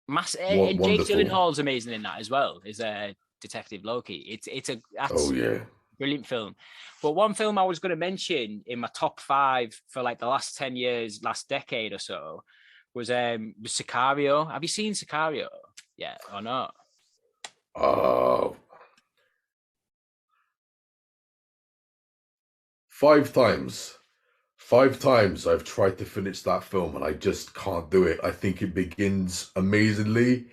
Speaker 1: mass. And Jake
Speaker 2: Wonderful.
Speaker 1: Gyllenhaal's amazing in that as well. Is Detective Loki.
Speaker 2: Oh
Speaker 1: That's
Speaker 2: yeah.
Speaker 1: brilliant film. But one film I was going to mention in my top 5 for like the last 10 years, last decade or so, was Sicario. Have you seen Sicario? Yeah, or not?
Speaker 2: Uh, 5 times. 5 times I've tried to finish that film and I just can't do it. I think it begins amazingly,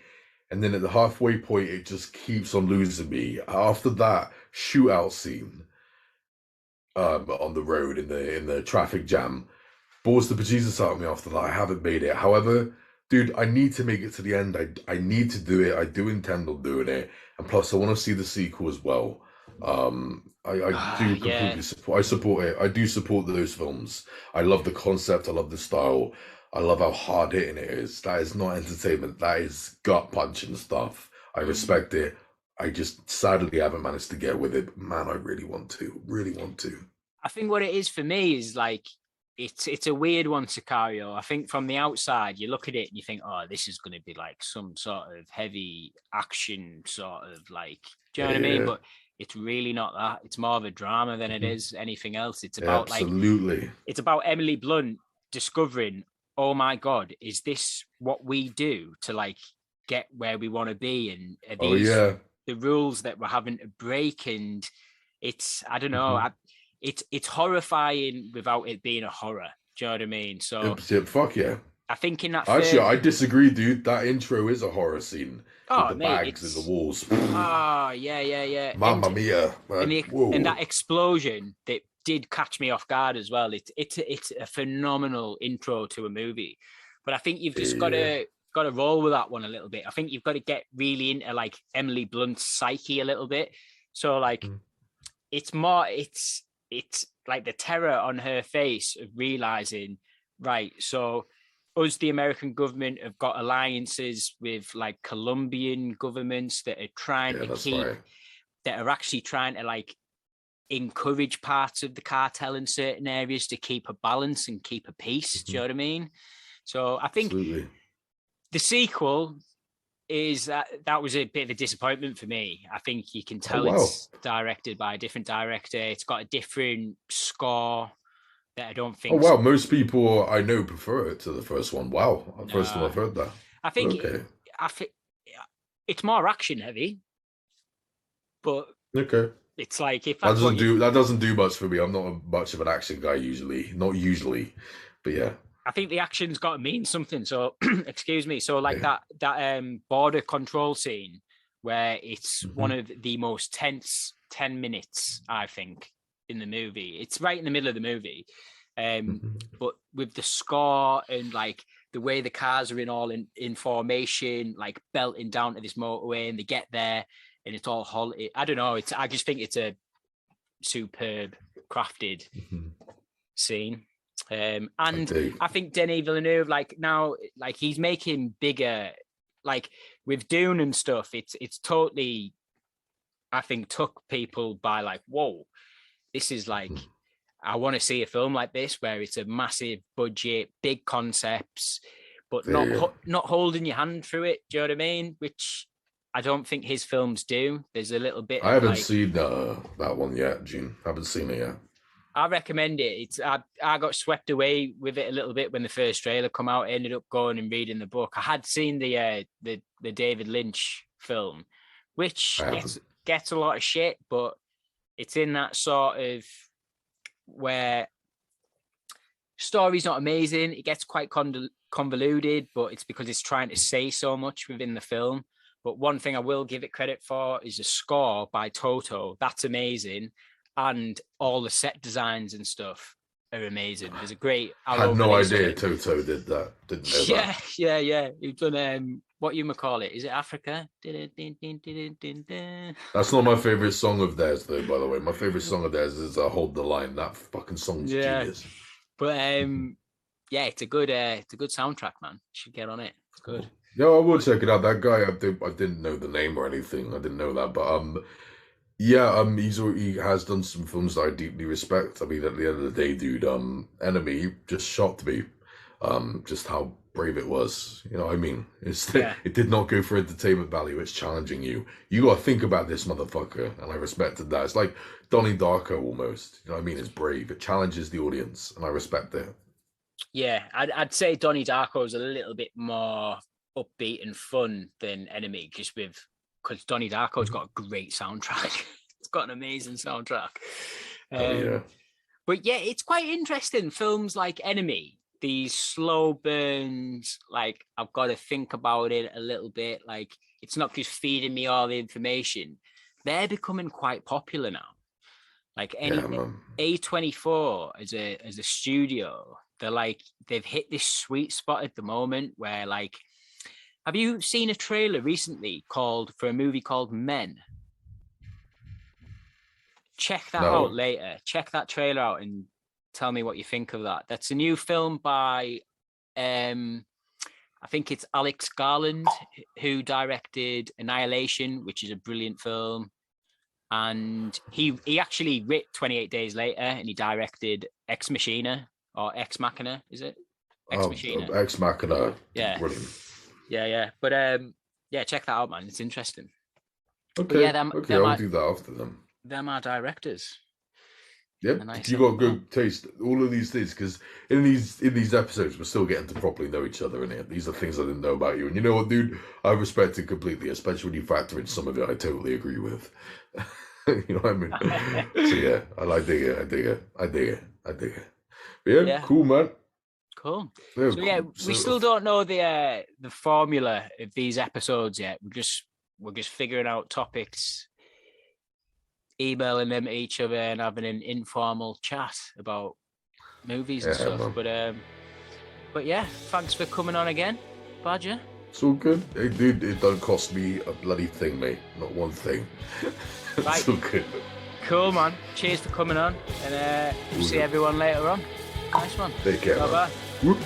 Speaker 2: and then at the halfway point, it just keeps on losing me. After that shootout scene, on the road in the traffic jam, balls the bejesus out of me after that. I haven't made it. However, dude, I need to make it to the end. I need to do it. I do intend on doing it. And plus I want to see the sequel as well. I do
Speaker 1: Yeah.
Speaker 2: completely support I support it. I do support those films. I love the concept, I love the style, I love how hard hitting it is. That is not entertainment, that is gut punching stuff. I
Speaker 1: Mm.
Speaker 2: respect it. I just sadly haven't managed to get with it. But man, I really want to. Really want to.
Speaker 1: I think what it is for me is like, it's a weird one, Sicario. I think from the outside, you look at it and you think, oh, this is going to be like some sort of heavy action sort of like, do you know what I mean?
Speaker 2: Yeah.
Speaker 1: But it's really not that. It's more of a drama than it
Speaker 2: Mhm.
Speaker 1: is anything else. It's
Speaker 2: Yeah,
Speaker 1: about like,
Speaker 2: absolutely.
Speaker 1: it's about Emily Blunt discovering, oh my God, is this what we do to like get where we want to be? And are
Speaker 2: Oh
Speaker 1: these
Speaker 2: yeah.
Speaker 1: the rules that we're having to break? And I don't know,
Speaker 2: Hmm.
Speaker 1: it's horrifying without it being a horror. Do you know what I mean? So
Speaker 2: Yep, yep, fuck yeah.
Speaker 1: I think in that
Speaker 2: Actually,
Speaker 1: first,
Speaker 2: I disagree, dude. That intro is a horror scene with
Speaker 1: oh
Speaker 2: the
Speaker 1: mate,
Speaker 2: bags in the walls.
Speaker 1: yeah, yeah, yeah,
Speaker 2: Mamma mia.
Speaker 1: and
Speaker 2: Whoa.
Speaker 1: that explosion that did catch me off guard as well. It's a phenomenal intro to a movie, but I think you've just
Speaker 2: Yeah.
Speaker 1: got to roll with that one a little bit. I think you've got to get really into like Emily Blunt's psyche a little bit. So like,
Speaker 2: Mhm.
Speaker 1: it's more it's it's like the terror on her face of realizing, right, so us, the American government, have got alliances with like Colombian governments that are trying to keep, that are actually trying to like encourage parts of the cartel in certain areas to keep a balance and keep a peace. Do you know what I mean? So I think the sequel is that was a bit of a disappointment for me. I think you can tell it's directed by a different director. It's got a different score that I don't think.
Speaker 2: Oh wow, most people I know prefer it to the first one. Wow, first time I've heard that.
Speaker 1: I think it's more action heavy, but it's like if
Speaker 2: that doesn't do much for me. I'm not much of an action guy usually, not usually, but yeah.
Speaker 1: I think the action's got to mean something. So, excuse me. So, like that border control scene where it's one of the most tense 10 minutes, I think, in the movie. It's right in the middle of the movie, but with the score and like the way the cars are in formation, like belting down to this motorway, and they get there, and it's all I don't know. I just think it's a superb crafted scene. And I think Denis Villeneuve, like now, like he's making bigger, like with Dune and stuff. It's totally, I think, took people by like, whoa, this is like, I want to see a film like this where it's a massive budget, big concepts, but not holding your hand through it. Do you know what I mean? Which I don't think his films do. There's a little bit.
Speaker 2: I haven't seen that one yet, Gene. I haven't seen it yet.
Speaker 1: I recommend it. I got swept away with it a little bit when the first trailer come out. I ended up going and reading the book. I had seen the David Lynch film, which gets a lot of shit, but it's in that sort of where story's not amazing. It gets quite convoluted, but it's because it's trying to say so much within the film. But one thing I will give it credit for is the score by Toto. That's amazing. And all the set designs and stuff are amazing. There's a great.
Speaker 2: I had no idea Toto did that. Didn't know that.
Speaker 1: Yeah. You've done what you might call it. Is it Africa?
Speaker 2: That's not my favorite song of theirs, though. By the way, my favorite song of theirs is "Hold the Line." That fucking song's genius.
Speaker 1: But it's a good soundtrack, man. You should get on it. It's good.
Speaker 2: Yeah, I will check it out. That guy, I didn't know the name or anything. I didn't know that, but he has done some films that I deeply respect. I mean, at the end of the day, dude, Enemy just shocked me. Just how brave it was. You know what I mean? It did not go for entertainment value. It's challenging you. You got to think about this motherfucker, and I respected that. It's like Donnie Darko almost. You know what I mean? It's brave. It challenges the audience, and I respect it. Yeah,
Speaker 1: I'd say Donnie Darko is a little bit more upbeat and fun than Enemy, just because Donnie Darko's got a great soundtrack. It's got an amazing soundtrack. But yeah, it's quite interesting. Films like Enemy, these slow burns, like I've got to think about it a little bit. Like it's not just feeding me all the information. They're becoming quite popular now. Like A24 as a studio, they've hit this sweet spot at the moment where like. Have you seen a trailer recently for a movie called Men? Check that out later. Check that trailer out and tell me what you think of that. That's a new film by, I think it's Alex Garland, who directed Annihilation, which is a brilliant film. And he actually wrote 28 Days Later, and he directed Ex Machina, or Ex Machina, is it? Ex Machina.
Speaker 2: Ex Machina.
Speaker 1: Yeah.
Speaker 2: Brilliant.
Speaker 1: Yeah. But check that out, man. It's interesting.
Speaker 2: Okay. I'll do that after them.
Speaker 1: They're my directors.
Speaker 2: Yep. You got good taste. All of these things, because in these episodes, we're still getting to properly know each other in it. These are things I didn't know about you, and you know what, dude? I respect it completely, especially when you factor in some of it. I totally agree with. You know what I mean? So yeah, I dig it. But yeah, cool, man.
Speaker 1: Cool. So yeah, we still don't know the formula of these episodes yet. We're just figuring out topics, emailing them to each other, and having an informal chat about movies and stuff. Man. But yeah, thanks for coming on again, Badger.
Speaker 2: It's all good. Hey, dude, it don't cost me a bloody thing, mate. Not one thing. It's all good.
Speaker 1: Cool, man. Cheers for coming on, and we'll see everyone later on. Nice one.
Speaker 2: Take care.
Speaker 1: Bye-bye.
Speaker 2: Whoop.